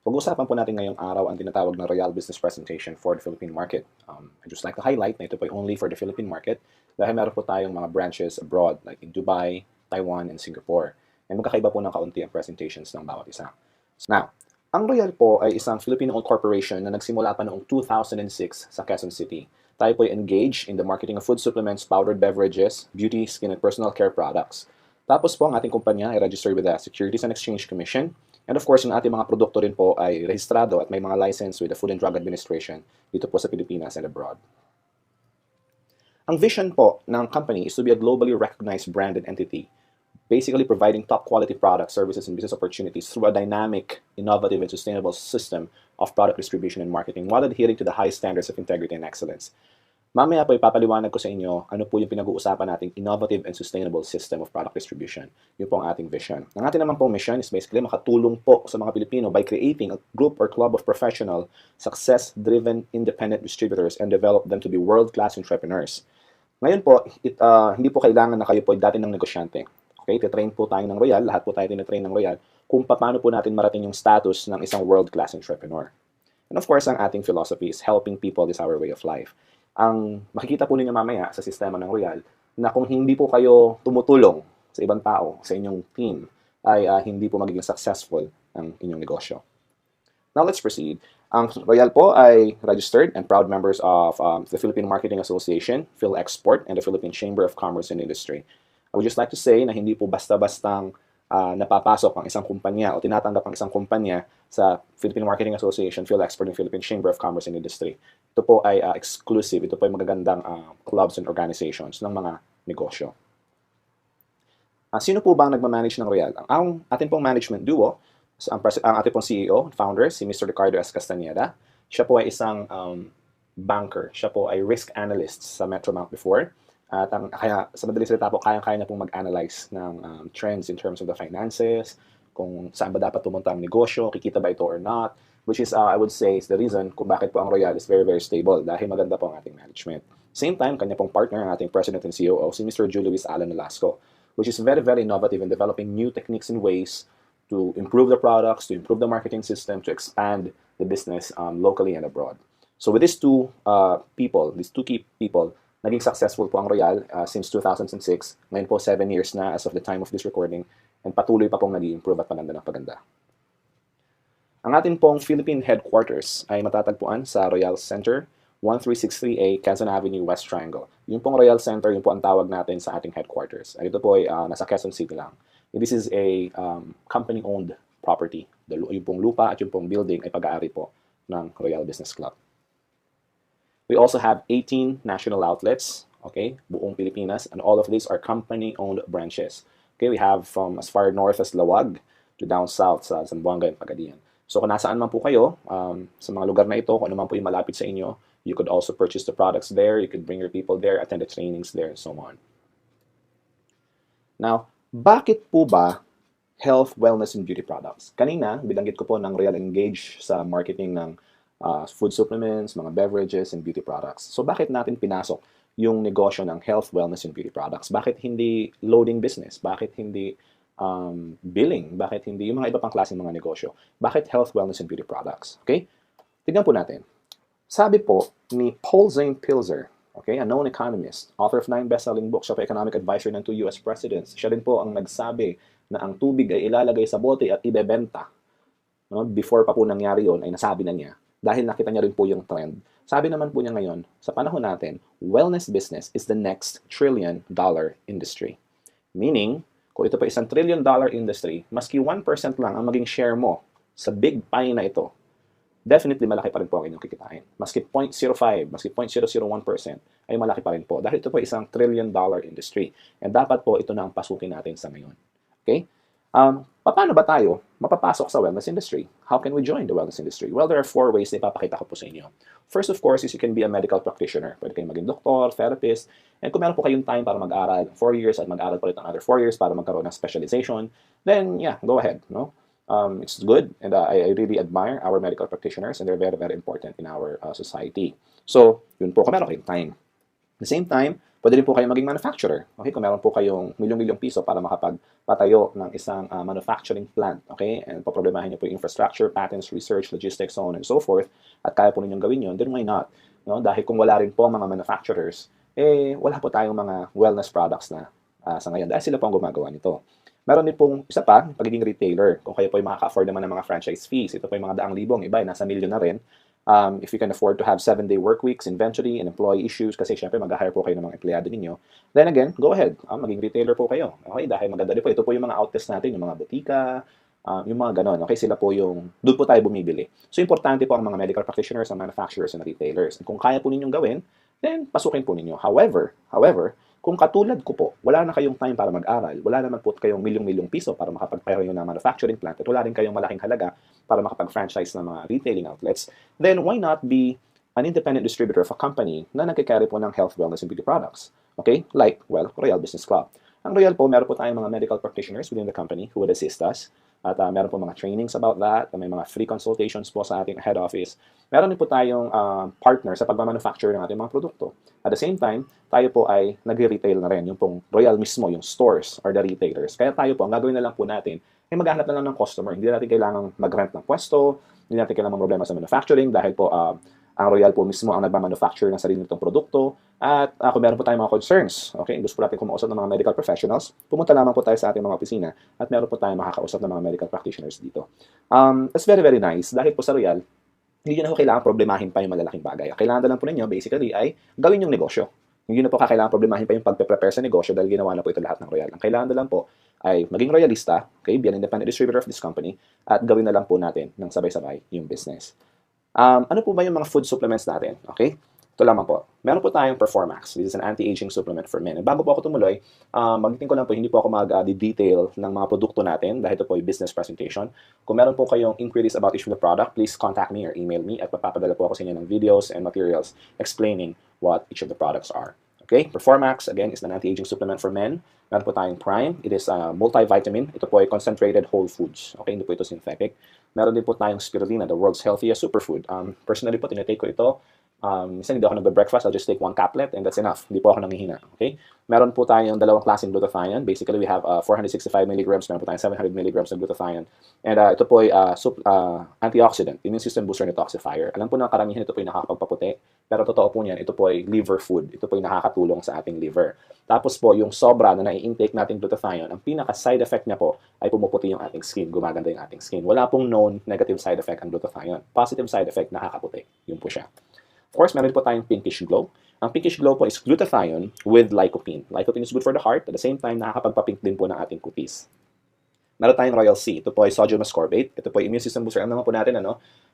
Pag-uusapan po natin ngayong araw ang tinatawag na Royal Business Presentation for the Philippine market. I'd just like to highlight na ito po ay only for the Philippine market dahil meron po tayong mga branches abroad like in Dubai, Taiwan, and Singapore. And magkakaiba po ng kaunti ang presentations ng bawat isa. Now, ang Royal po ay isang Filipino-owned corporation na nagsimula pa noong 2006 sa Quezon City. Tayo po ay engaged in the marketing of food supplements, powdered beverages, beauty, skin, and personal care products. Tapos po ang ating kumpanya ay registered with the Securities and Exchange Commission. And of course, yung ating mga produkto rin po ay rehistrado at may mga license with the Food and Drug Administration dito po sa Pilipinas and abroad. Ang vision po ng company is to be a globally recognized branded entity, basically providing top quality products, services, and business opportunities through a dynamic, innovative, and sustainable system of product distribution and marketing while adhering to the high standards of integrity and excellence. Mamaya po ipapaliwanag ko sa inyo ano po yung pinag-uusapan nating innovative and sustainable system of product distribution. Yun po ang ating vision. Ang ating naman pong mission is basically makatulong po sa mga Pilipino by creating a group or club of professional, success-driven, independent distributors and develop them to be world-class entrepreneurs. Ngayon po, hindi po kailangan na kayo po dati ng negosyante. Okay, titrain po tayo ng Royal, lahat po tayo tinitrain ng Royal, kung paano po natin marating yung status ng isang world-class entrepreneur. And of course, ang ating philosophy is helping people is our way of life. Ang makikita po ninyo mamaya sa sistema ng Royal na kung hindi po kayo tumutulong sa ibang tao, sa inyong team, ay hindi po magiging successful ang inyong negosyo. Now let's proceed. Ang Royal po ay registered and proud members of the Philippine Marketing Association, PhilExport, and the Philippine Chamber of Commerce and Industry. I would just like to say na hindi po basta-bastang napapasok ang isang kumpanya o tinatanggap ang isang kumpanya sa Philippine Marketing Association, PhilExport, and Philippine Chamber of Commerce and Industry. Ito po ay exclusive. Ito po ay magagandang clubs and organizations ng mga negosyo. Sino po ba ang nagmamanage ng Royal? Ang ating pong management duo, ang ating pong CEO, founder, si Mr. Ricardo S. Castañeda. Siya po ay isang banker. Siya po ay risk analyst sa Metromount before. At kaya sa madaling salita po, kayang-kaya na pong mag-analyze ng trends in terms of the finances, kung saan ba dapat pumunta ang negosyo, kikita ba ito or not, which is, I would say, is the reason kung bakit po ang Royal is very, very stable dahil maganda po ang ating management. Same time, kanya pong partner, ang ating President and COO, si Mr. Julio Luis Alan Nolasco, which is very, very innovative in developing new techniques and ways to improve the products, to improve the marketing system, to expand the business locally and abroad. So with these two key people, naging successful po ang Royal since 2006. Ngayon po, 7 years na as of the time of this recording, and patuloy pa pong nag-i-improve at paganda ng paganda. Ang ating pong Philippine headquarters ay matatagpuan sa Royal Center, 1363A, Quezon Avenue, West Triangle. Yung pong Royal Center, yun po ang tawag natin sa ating headquarters. Ito po ay nasa Quezon City lang. This is a company-owned property. Yung pong lupa at yung pong building ay pag-aari po ng Royal Business Club. We also have 18 national outlets, okay, buong Pilipinas, and all of these are company-owned branches. Okay, we have from as far north as Lawag to down south sa Zamboanga and Pagadian. So kung nasaan man po kayo, sa mga lugar na ito, kung ano man po yung malapit sa inyo, you could also purchase the products there, you could bring your people there, attend the trainings there, and so on. Now, bakit po ba health, wellness, and beauty products? Kanina, binanggit ko po ng Royal Engage sa marketing ng food supplements, mga beverages, and beauty products. So bakit natin pinasok yung negosyo ng health, wellness, and beauty products? Bakit hindi loading business? Bakit hindi billing? Bakit hindi yung mga iba pang klaseng mga negosyo? Bakit health, wellness, and beauty products? Okay? Tignan po natin. Sabi po ni Paul Zane Pilzer, okay, a known economist, author of 9 best-selling books, siya po economic advisor ng 2 US presidents. Siya din po ang nagsabi na ang tubig ay ilalagay sa bote at ibebenta. No? Before pa po nangyari yon ay nasabi na niya. Dahil nakita niya rin po yung trend. Sabi naman po niya ngayon, sa panahon natin, wellness business is the next $1 trillion industry. Meaning, kung ito pa isang $1 trillion industry, maski 1% lang ang maging share mo sa big pie na ito, definitely malaki pa rin po ang inyong kikitain. Maski 0.05, maski 0.001% ay malaki pa rin po. Dahil ito po isang $1 trillion industry. And dapat po ito na ang pasukin natin sa ngayon. Okay? Paano ba tayo mapapasok sa wellness industry? How can we join the wellness industry? Well, there are 4 ways na ipapakita ko po sa inyo. First, of course, is you can be a medical practitioner. Pwede kayong maging doktor, therapist, and kung meron po kayong time para mag-aral 4 years at mag-aral pa rin another 4 years para magkaroon ng specialization, then yeah, go ahead. No? It's good, and I really admire our medical practitioners, and they're very, very important in our society. So, yun po, kung meron kayong time. At the same time, Pwede rin po kayong maging manufacturer. Okay? Kung meron po kayong milyong-milyong piso para makapagpatayo ng isang manufacturing plant. Okay? And poproblemahin niyo po yung infrastructure, patents, research, logistics, so on and so forth, at kaya po ninyong gawin yun, then why not? No? Dahil kung wala rin po mga manufacturers, wala po tayong mga wellness products na sa ngayon. Dahil sila po ang gumagawa nito. Meron din pong isa pa, pagiging retailer. Kung kayo po ay makaka-afford naman ng mga franchise fees, ito po yung mga daang libong, iba, nasa milyon na rin. If you can afford to have 7-day work weeks, inventory, and employee issues, kasi syempre mag-hire po kayo ng mga empleyado ninyo, then again, go ahead. Maging retailer po kayo. Okay? Dahil maganda din po. Ito po yung mga outlets natin, yung mga butika, yung mga ganon. Okay? Sila po yung, doon po tayo bumibili. So, importante po ang mga medical practitioners, ang manufacturers, and retailers. And kung kaya po ninyong gawin, then pasukin po ninyo. However, kung katulad ko po, wala na kayong time para mag-aral, wala naman po kayong milyong-milyong piso para makapagpayo ng manufacturing plant, at wala rin kayong malaking halaga para makapag-franchise ng mga retailing outlets, then why not be an independent distributor of a company na nagkikarry po ng health, wellness, and beauty products? Okay? Like, well, Royal Business Club. Ang Royal po, meron po tayong mga medical practitioners within the company who would assist us. At meron po mga trainings about that. May mga free consultations po sa ating head office. Meron din po tayong partner sa pagmamanufacture ng ating mga produkto. At the same time, tayo po ay nagre-retail na rin. Yung pong Royal mismo, yung stores or the retailers. Kaya tayo po, ang gagawin na lang po natin, ay maghahanap na lang ng customer. Hindi natin kailangang mag-rent ng pwesto, hindi natin kailangang problema sa manufacturing dahil po ang Royal po mismo ang nagmamanufacture ng sarili nitong produkto. At kung meron po tayong mga concerns, okay, gusto po natin kumausap ng mga medical professionals, pumunta lamang po tayo sa ating mga opisina at meron po tayong makakausap ng mga medical practitioners dito. That's very, very nice. Dahil po sa Royal, hindi nyo na po kailangan problemahin pa yung malalaking bagay. Kailangan na lang po ninyo, basically, ay gawin yung negosyo. Hindi na po kakailangan problemahin pa yung pagpe-prepare sa negosyo dahil ginawa na po ito lahat ng Royal. Ang kailangan na lang po ay maging royalista, okay, be an independent distributor of this company, at gawin na lang po natin ng sabay-sabay yung business. Ano po ba yung mga food supplements natin? Okay? Ito lamang po. Meron po tayong Performax. This is an anti-aging supplement for men. And bago po ako tumuloy, magiting ko lang po, hindi po ako mag-detail ng mga produkto natin dahil ito po yung business presentation. Kung meron po kayong inquiries about each of the product, please contact me or email me at papapadala po ako sa inyo ng videos and materials explaining what each of the products are. Okay? Performax, again, is an anti-aging supplement for men. Meron po tayong Prime. It is a multivitamin. Ito po ay concentrated whole foods. Okay? Hindi po ito synthetic. Meron din po tayong Spirulina, the world's healthiest superfood. Personally po, tinitake ko ito. Minsan hindi ako nagbe-breakfast, I'll just take one caplet and that's enough. Hindi po ako nanghihina. Okay? Meron po tayong dalawang klaseng glutathione. Basically, we have 465 milligrams, meron po tayong 700 milligrams ng glutathione. And ito po ay antioxidant, immune system booster and detoxifier. Alam po na karamihan ito po ay nakakapagpaputi. Pero totoo po niyan, ito po ay liver food. Ito po ay nakakatulong sa ating liver. Tapos po, yung sobra na nai-intake nating glutathione, ang pinaka-side effect niya po ay pumuputi yung ating skin, gumaganda yung ating skin. Wala pong known negative side effect ang glutathione. Positive side effect, nakakaputi. Yun po siya. Of course, meron po tayong Pinkish Glow. Ang Pinkish Glow po is glutathione with lycopene. Lycopene is good for the heart. At the same time, nakakapagpapink din po ng ating kutis. Meron tayong Royal C. Ito po ay sodium ascorbate. Ito po ay immune system booster. Alam naman po natin,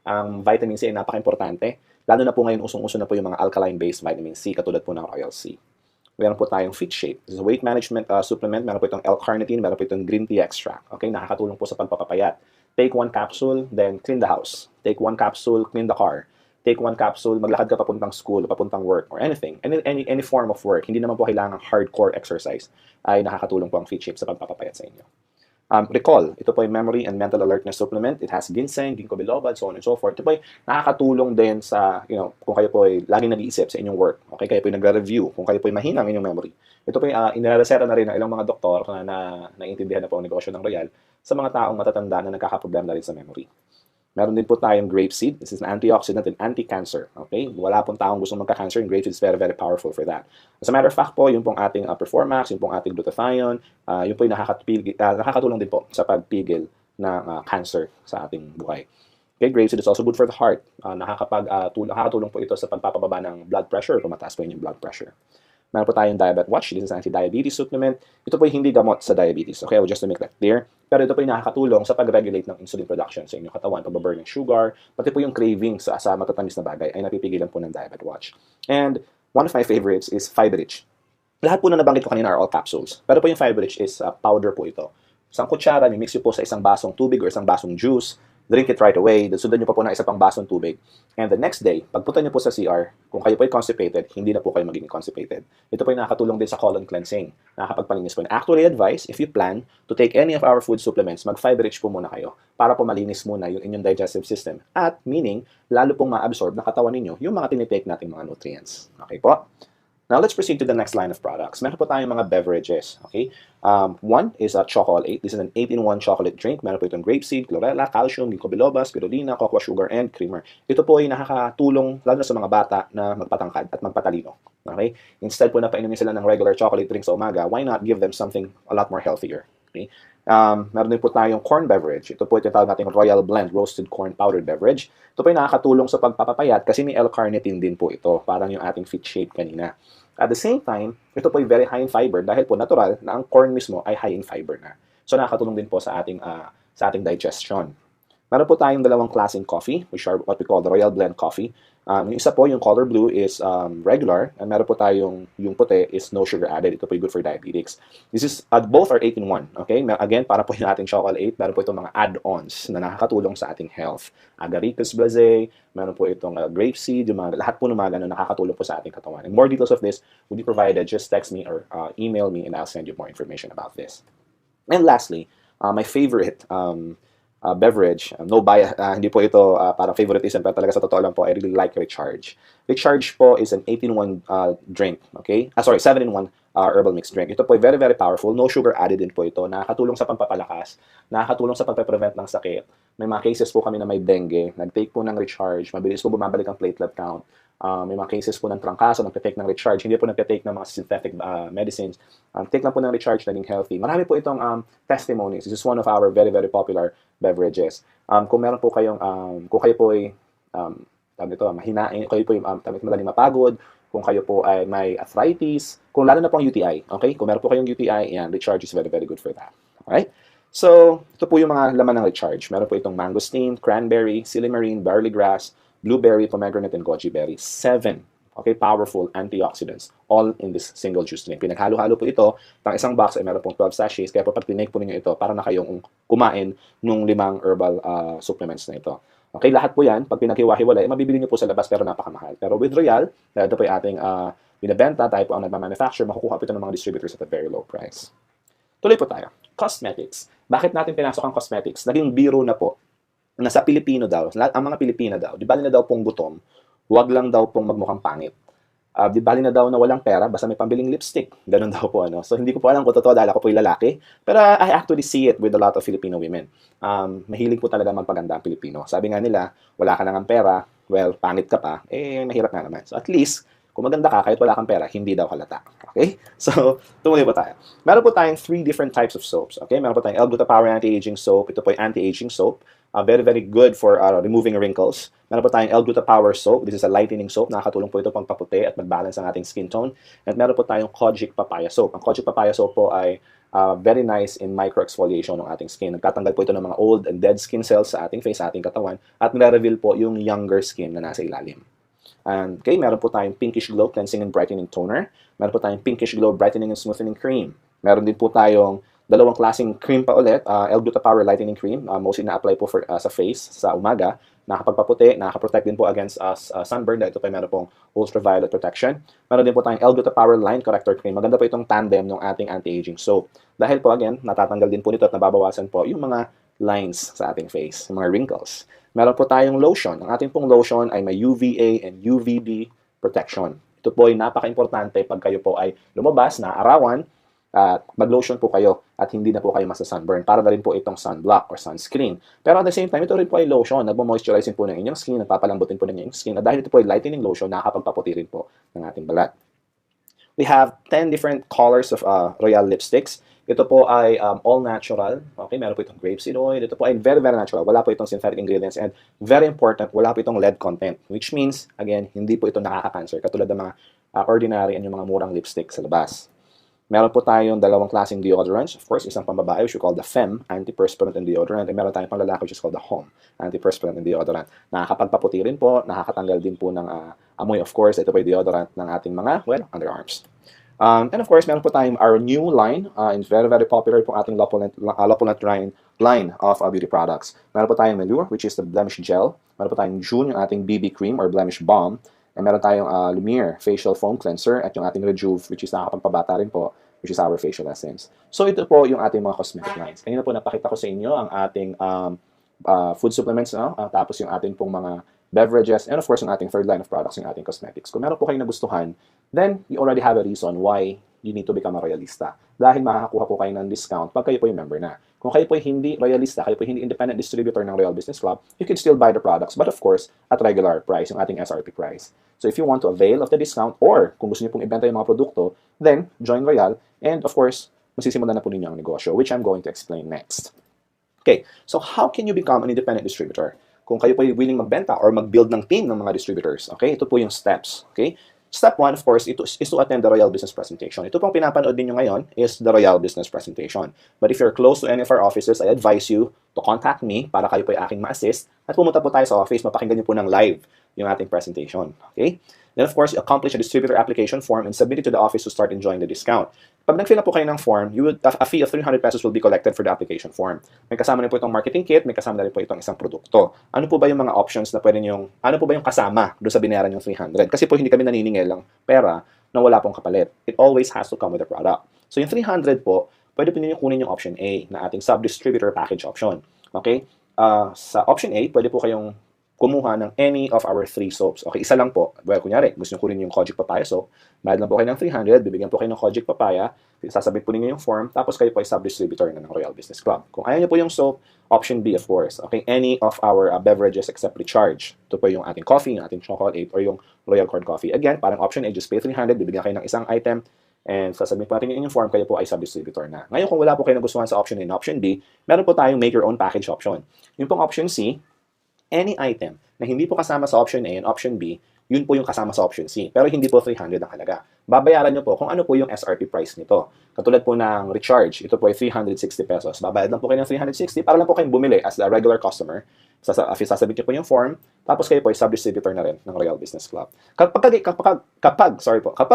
ang vitamin C ay napaka-importante. Lalo na po ngayon, usong-uso na po yung mga alkaline-based vitamin C, katulad po ng Royal C. Meron po tayong Fit Shape. This is a weight management supplement. Meron po itong L-carnitine. Meron po itong green tea extract. Okay, nakakatulong po sa pagpapapayat. Take one capsule, then clean the house. Take one capsule, clean the car. Take one capsule, maglakad ka papuntang school, papuntang work, or anything. Any form of work. Hindi naman po kailangan hardcore exercise ay nakakatulong po ang Fit Shape sa pagpapapayat sa inyo. Recall, ito po ay memory and mental alertness supplement. It has ginseng, ginkgo biloba, so on and so forth. Ito po ay nakakatulong din sa, kung kayo po ay laging nag-iisip sa inyong work. Okay, kayo po ay nagre-review, kung kayo po ay mahina ang inyong memory. Ito po ay inireseta na rin ng ilang mga doktor na naiintindihan na po ang negosyo ng Royal sa mga taong matatanda na nagkakaproblema na rin sa memory. Meron din po tayong grapeseed. This is an antioxidant and anti-cancer. Okay? Wala pong taong gusto magka-cancer. And grapeseed is very, very powerful for that. As a matter of fact po, yung pong ating Performax, yung pong ating glutathione, yung po yung nakakatulong din po sa pagpigil ng cancer sa ating buhay. Okay, grapeseed is also good for the heart. Nakakatulong po ito sa pagpapababa ng blood pressure, tumataas po yung blood pressure. Meron po tayong Diabetes Watch. This is an anti-diabetes supplement. Ito po yung hindi gamot sa diabetes. Okay, just to make that clear. Pero ito po yung nakakatulong sa pag-regulate ng insulin production sa inyong katawan, pag-burn ng sugar, pati po yung cravings sa matatamis na bagay ay napipigilan po ng Diabetes Watch. And one of my favorites is Fiberich. Lahat po na nabanggit ko kanina are all capsules. Pero po yung Fiberich is powder po ito. Isang kutsara, mimix nyo po sa isang basong tubig or isang basong juice. Drink it right away. Sundan nyo pa po ng isa pang basong tubig. And the next day, pagpunta nyo po sa CR, kung kayo po ay constipated, hindi na po kayo magiging constipated. Ito po ay nakakatulong din sa colon cleansing. Nakakapagpalinis po. And actually advice, if you plan to take any of our food supplements, mag-Fiberich po muna kayo para po malinis muna yung inyong digestive system. At meaning, lalo pong ma-absorb na katawan ninyo yung mga tinitake nating mga nutrients. Okay po? Now, let's proceed to the next line of products. Meron po tayong mga beverages, okay? One is a Chocolate. This is an 8-in-1 chocolate drink. Meron po itong grapeseed, chlorella, calcium, ginkgo biloba, spirulina, cocoa sugar, and creamer. Ito po ay nakakatulong lalo na sa mga bata na magpatangkad at magpatalino. Okay? Instead po na painumin sila ng regular chocolate drink sa umaga, why not give them something a lot more healthier? Okay? Meron din po tayong corn beverage. Ito po ito tawag natin Royal Blend Roasted Corn Powdered Beverage. Ito po ay nakakatulong sa pagpapapayat kasi may L-carnitine din po ito. Parang yung ating fit shape kanina. At the same time, ito po ay very high in fiber dahil po natural na ang corn mismo ay high in fiber na. So nakakatulong din po sa ating digestion. Meron po tayong dalawang klaseng coffee, which are what we call the Royal Blend Coffee. Yung isa po, yung color blue is regular, and meron po tayong yung puti is no sugar added. Ito po yung good for diabetics. This is, both are 8-in-1, okay? Again, para po yung ating chocolate, meron po itong mga add-ons na nakakatulong sa ating health. Agaricus blazé, meron po itong grapeseed, yung mga, lahat po ng mga ganun nakakatulong po sa ating katawan. And more details of this will be provided. Just text me or email me and I'll send you more information about this. And lastly, my favorite beverage. No bias, hindi po ito parang favoritism, pero talaga sa totoo lang po, I really like Recharge. Recharge po is an 8-in-1 drink, okay? Sorry, 7-in-1 herbal mixed drink. Ito po ay very, very powerful. No sugar added din po ito. Nakakatulong sa pampapalakas, nakakatulong sa pagpe-prevent ng sakit. May mga cases po kami na may dengue, nag-take po ng Recharge, mabilis po bumabalik ang platelet count. May mga cases po ng trangkaso, nagte-take ng Recharge, hindi po nagte-take ng mga synthetic medicines. Take lang po ng Recharge, naging healthy. Marami po itong testimonies. This is one of our very, very popular beverages. Kung meron po kayong, kung kayo po ay, mahinain, kayo po ay madaling mapagod, kung kayo po ay may arthritis, kung lalo na po ang UTI, okay? Kung meron po kayong UTI, yan, Recharge is very, very good for that. Alright? So, ito po yung mga laman ng Recharge. Meron po itong mangosteen, cranberry, silymarin, barley grass, blueberry, pomegranate, and goji berry. 7, okay, powerful antioxidants, all in this single juice drink. Pinaghalo-halo po ito, pang isang box ay meron pong 12 sachets, kaya po pag tinake po ninyo ito, para na kayong kumain nung 5 herbal supplements na ito. Okay, lahat po yan, pag pinaghiwa-hiwalay, mabibili nyo po sa labas pero napakamahal. Pero with Royal, ito po yung ating binibenta, tayo po ang nagmamanufacture, makukuha po ito ng mga distributors at a very low price. Tuloy po tayo. Cosmetics. Bakit natin pinasok ang cosmetics? Naging biro na po na sa Pilipino daw, ang mga Pilipina daw, di bali na daw pong gutom, huwag lang daw pong magmukhang pangit. Di bali na daw na walang pera, basta may pambiling lipstick. Ganun daw po, ano. So, hindi ko po alam kung totoo dahil ako po yung lalaki. Pero I actually see it with a lot of Filipino women. Mahilig po talaga magpaganda ang Pilipino. Sabi nga nila, wala ka nang pera, well, pangit ka pa, mahirap nga naman. So, at least, kung maganda ka, kahit wala kang pera, hindi daw halata. Okay? So, tumuloy po tayo. Meron po tayong 3 different types of soaps. Okay? Meron po tayong L-Gluta-Power Anti-Aging Soap. Ito po yung anti-aging soap. Very, very good for removing wrinkles. Meron po tayong L-Gluta-Power Soap. This is a lightening soap. Nakakatulong po ito pang paputi at mag-balance ang ating skin tone. At meron po tayong Kojic Papaya Soap. Ang Kojic Papaya Soap po ay very nice in micro-exfoliation ng ating skin. Nagtatanggal po ito ng mga old and dead skin cells sa ating face, sa ating katawan. At nire-reveal po yung younger skin na nasa ilalim. And okay, meron po tayong Pinkish Glow Cleansing and Brightening Toner. Meron po tayong Pinkish Glow Brightening and Smoothening Cream. Meron din po tayong dalawang klaseng cream pa ulit, L-Gluta-Power Lightening Cream. Mostly na-apply po sa face, sa umaga. Nakakapagpaputi, nakaka-protect din po against sunburn. Ito pa meron pong ultraviolet protection. Meron din po tayong L-Gluta-Power Line Corrector Cream. Maganda po itong tandem ng ating anti-aging soap. Dahil po, again, natatanggal din po nito at nababawasan po yung mga lines sa ating face, yung mga wrinkles. Meron po tayong lotion. Ang ating pong lotion ay may UVA and UVB protection. Ito po ay napaka-importante pag kayo po ay lumabas na arawan, mag-lotion po kayo at hindi na po kayo masa-sunburn. Para na rin po itong sunblock or sunscreen. Pero at the same time, ito rin po ay lotion. Nagmo-moisturizing po ng inyong skin, nagpapalambutin po ng inyong skin. At dahil ito po ay lightening lotion, nakakapagpaputi rin po ng ating balat. We have 10 different colors of Royal lipsticks. Ito po ay all natural. Okay, meron po itong grapeseed oil. Ito po ay very, very natural. Wala po itong synthetic ingredients. And very important, wala po itong lead content. Which means, again, hindi po ito nakaka-cancer. Katulad ng mga ordinary and yung mga murang lipstick sa labas. Meron po tayong dalawang klaseng deodorants. Of course, isang pambabae, which we call the FEM, antiperspirant and deodorant. And meron tayong panglalaki, which is called the HOME, antiperspirant and deodorant. Nakakapagpaputi rin po, nakakatanggal din po ng amoy. Of course, ito po yung deodorant ng ating mga, underarms. And of course, meron po tayong our new line. It's very, very popular po ating Lopulent line of beauty products. Meron po tayong Melure, which is the blemish gel. Meron po tayong June, yung ating BB cream or blemish balm. And meron tayong Lumiere facial foam cleanser at yung ating Rejuve, which is nakakapagpabata rin po, which is our facial essence. So ito po yung ating mga cosmetic lines. Kanina po napakita ko sa inyo ang ating food supplements, tapos yung ating pong mga beverages, and of course, yung ating third line of products, yung ating cosmetics. Kung meron po kayong nagustuhan then you already have a reason why you need to become a Royalista. Dahil makakakuha po kayo ng discount pag kayo po yung member na. Kung kayo po hindi Royalista, kayo po hindi independent distributor ng Royal Business Club, you can still buy the products, but of course, at regular price, yung ating SRP price. So if you want to avail of the discount, or kung gusto niyo pong ibenta yung mga produkto, then join Royal, and of course, masisimulan na po ninyo ang negosyo, which I'm going to explain next. Okay, so how can you become an independent distributor? Kung kayo po willing magbenta or mag-build ng team ng mga distributors, okay, ito po yung steps, okay? Step 1, of course, is to attend the Royal Business Presentation. Ito pong pinapanood ninyo ngayon is the Royal Business Presentation. But if you're close to any of our offices, I advise you to contact me para kayo po ay aking ma-assist at pumunta po tayo sa office, mapakinggan niyo po ng live yung ating presentation. Okay? Then, of course, you accomplish a distributor application form and submit it to the office to start enjoying the discount. Pag nag-fill na po kayo ng form, a fee of 300 pesos will be collected for the application form. May kasama na po itong marketing kit, may kasama na rin po itong isang produkto. Ano po ba yung mga options na pwede ano po ba yung kasama doon sa binayaran yung 300? Kasi po hindi kami naniningil ng pera na wala pong kapalit. It always has to come with a product. So yung 300 po, pwede po ninyo kunin yung option A na ating sub-distributor package option. Okay? Sa option A, pwede po kayong kumuha ng any of our 3 soaps. Okay, isa lang po. Well, kunyari, gusto nyo kunin yung Kojic Papaya soap, bayad lang po kayo ng 300, bibigyan po kayo ng Kojic Papaya, sasabit po ninyo yung form, tapos kayo po ay sub-distributor na ng Royal Business Club. Kung ayaw nyo po yung soap, option B, of course. Okay, any of our beverages except recharge. Ito po yung ating coffee, yung ating chocolate, or yung Royal Corn Coffee. Again, parang option A, just pay 300, bibigyan kayo ng isang item, and sasabihin po natin yung form, kayo po ay sub-distributor na. Ngayon, kung wala po kayo nagustuhan sa option A and option B, meron po tayong make your own package option. Yung pong option C, any item na hindi po kasama sa option A and option B, yun po yung kasama sa option C. Pero hindi po 300 ang halaga. Babayaran nyo po kung ano po yung SRP price nito. Katulad po ng recharge, ito po ay 360 pesos. Babayad lang po kayo ng 360 para lang po kayong bumili as a regular customer. Sasabit nyo po yung form, tapos kayo po ay sub-distributor na rin ng Royal Business Club. Kapag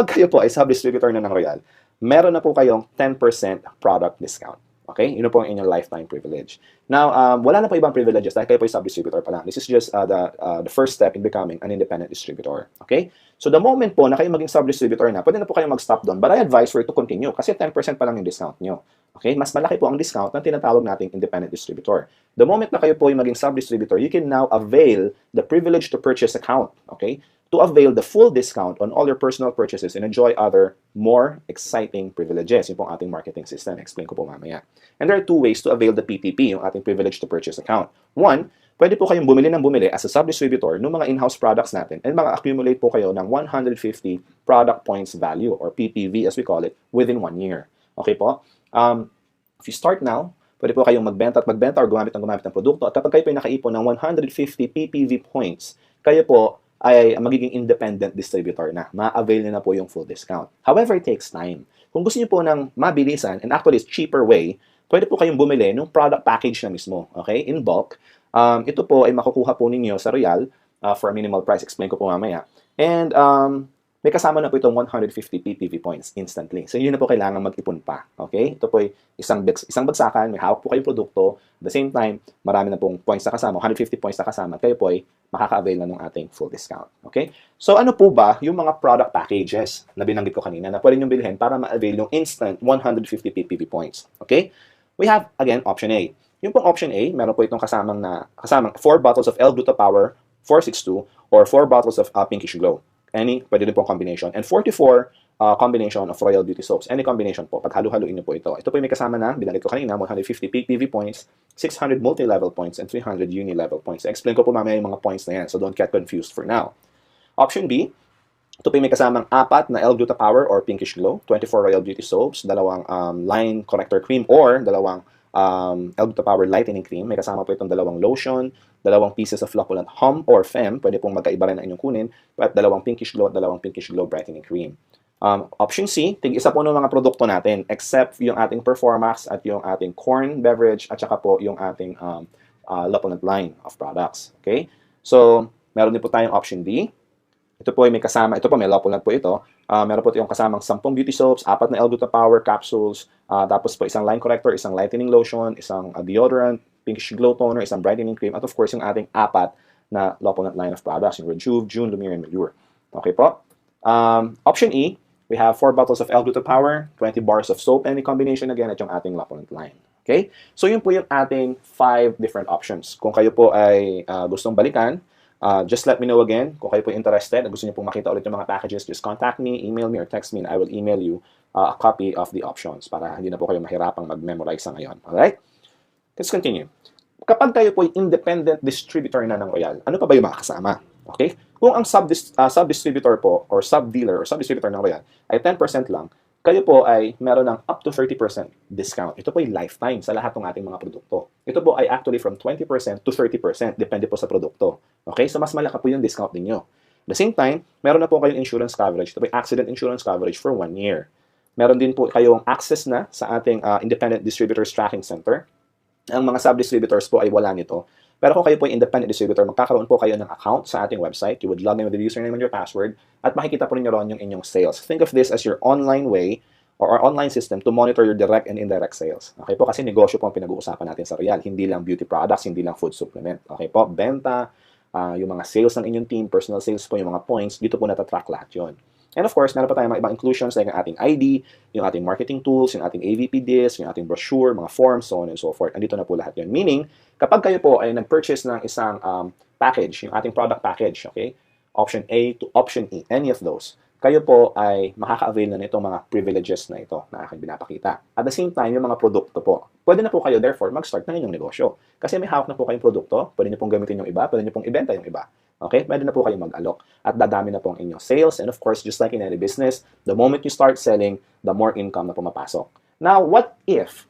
kayo po ay sub-distributor na ng Royal, meron na po kayong 10% product discount. Okay? Yun po ang inyong lifetime privilege. Now, wala na po ibang privileges dahil kayo po yung sub-distributor pa lang. This is just the first step in becoming an independent distributor. Okay? So, the moment po na kayo maging sub-distributor na, pwede na po kayo mag-stop doon. But I advise for you to continue kasi 10% pa lang yung discount nyo. Okay? Mas malaki po ang discount ng tinatawag nating independent distributor. The moment na kayo po yung maging sub-distributor, you can now avail the privilege to purchase account. Okay? To avail the full discount on all your personal purchases and enjoy other more exciting privileges. Yung pong ating marketing system. Explain ko po mamaya. And there are 2 ways to avail the PPP, yung ating privilege to purchase account. 1, pwede po kayong bumili ng bumili as a sub-distributor ng mga in-house products natin and maka-accumulate po kayo ng 150 product points value or PPV as we call it within 1 year. Okay po? If you start now, pwede po kayong magbenta or gumamit ng produkto at kapag kayo po ay nakaipon ng 150 PPV points, kayo po ay magiging independent distributor na. Ma-avail nyo na po yung full discount. However, it takes time. Kung gusto niyo po ng mabilisan, and actually it's cheaper way, pwede po kayong bumili ng product package na mismo, okay, in bulk. Ito po ay makukuha po ninyo sa Royal for a minimal price. Explain ko po mamaya. And may kasama na po itong 150 PPV points instantly. So, yun na po kailangan mag-ipon pa. Okay? Ito po ay isang bagsakan, may hawak po kayong produkto. At the same time, marami na pong points na kasama, 150 points na kasama. Kayo po ay makaka-avail na ng ating full discount. Okay? So, ano po ba yung mga product packages na binanggit ko kanina na pwede nyo bilhin para ma-avail yung instant 150 PPV points? Okay? We have, again, option A. Yung pong option A, meron po itong kasamang 4 bottles of L-Gluta Power 462 or 4 bottles of Pinkish Glow. Any, pwede din pong combination. And 44 combination of Royal Beauty Soaps. Any combination po. Paghalo-haluin niyo po ito. Ito po yung may kasama na, binanggit ko kanina, 150 PPV points, 600 multi-level points, and 300 uni-level points. Explain ko po mamaya yung mga points na yan, so don't get confused for now. Option B, ito po yung may kasamang 4 na L-Gluta Power or Pinkish Glow, 24 Royal Beauty Soaps, 2 line corrector cream, or 2 L-Gluta Power Lightening Cream. May kasama po itong 2 lotion, 2 pieces of Flocculant Hum or Fem, pwede pong magkaiba rin ang inyong kunin, at 2 Pinkish Glow at 2 Pinkish Glow Brightening Cream. Option C, tig-isa po ng mga produkto natin, except yung ating Performax at yung ating corn beverage at saka po yung ating Lapolent line of products. Okay? So, meron din po tayong option D. Ito po ay may kasama, ito po may Lapolent po ito. Meron po yung kasamang 10 beauty soaps, 4 na L-Gluta Power capsules, tapos po isang line corrector, isang lightening lotion, isang deodorant, Pinkish Glow toner, isang brightening cream, at of course yung ating 4 na Lapolent line of products, yung Rejuve, June, Lumiere, and Melure. Okay po? Option E, we have 4 bottles of L-Gluta Power, 20 bars of soap, any combination again, at yung ating Lapolent line. Okay? So yun po yung ating 5 different options. Kung kayo po ay gustong balikan, Just let me know again kung kayo po interested at gusto niyo pong makita ulit yung mga packages. Just contact me, email me, or text me, and I will email you a copy of the options para hindi na po kayo mahirapang mag-memorize sa ngayon. Alright? Let's continue. Kapag kayo po independent distributor na ng Royal, ano pa ba yung makakasama? Okay? Kung ang sub-distributor po or sub-dealer or sub-distributor ng Royal ay 10% lang, kayo po ay meron ng up to 30% discount. Ito po ay lifetime sa lahat ng ating mga produkto. Ito po ay actually from 20% to 30%, depende po sa produkto. Okay? So mas malaki po yung discount ninyo. At the same time, meron na po kayong insurance coverage. Ito po ay accident insurance coverage for 1 year. Meron din po kayong access na sa ating Independent Distributors Tracking Center. Ang mga sub-distributors po ay wala nito. Pero kung kayo po ay independent distributor, magkakaroon po kayo ng account sa ating website. You would log in with the username and your password at makikita po rin ron yung inyong sales. Think of this as your online way or our online system to monitor your direct and indirect sales. Okay po, kasi negosyo po ang pinag-uusapan natin sa Royal. Hindi lang beauty products, hindi lang food supplement. Okay po, benta, yung mga sales ng inyong team, personal sales po, yung mga points, dito po natatrack lahat yun. And of course, meron pa tayong mga ibang inclusions like ang ating ID, yung ating marketing tools, yung ating AVP disc, yung ating brochure, mga forms, so on and so forth. Andito na po lahat yun. Meaning, kapag kayo po ay nag-purchase ng isang package, yung ating product package, okay? Option A to option E, any of those, kayo po ay makaka-avail na nitong mga privileges na ito na aking binapakita. At the same time, yung mga produkto po, pwede na po kayo therefore mag-start ng inyong negosyo. Kasi may hawak na po kayong produkto, pwede niyo pong gamitin yung iba, pwede niyo pong ibenta yung iba. Okay? Pwede na po kayo mag-alok. At dadami na po ang inyong sales. And of course, just like in any business, the moment you start selling, the more income na pumapasok. Now, what if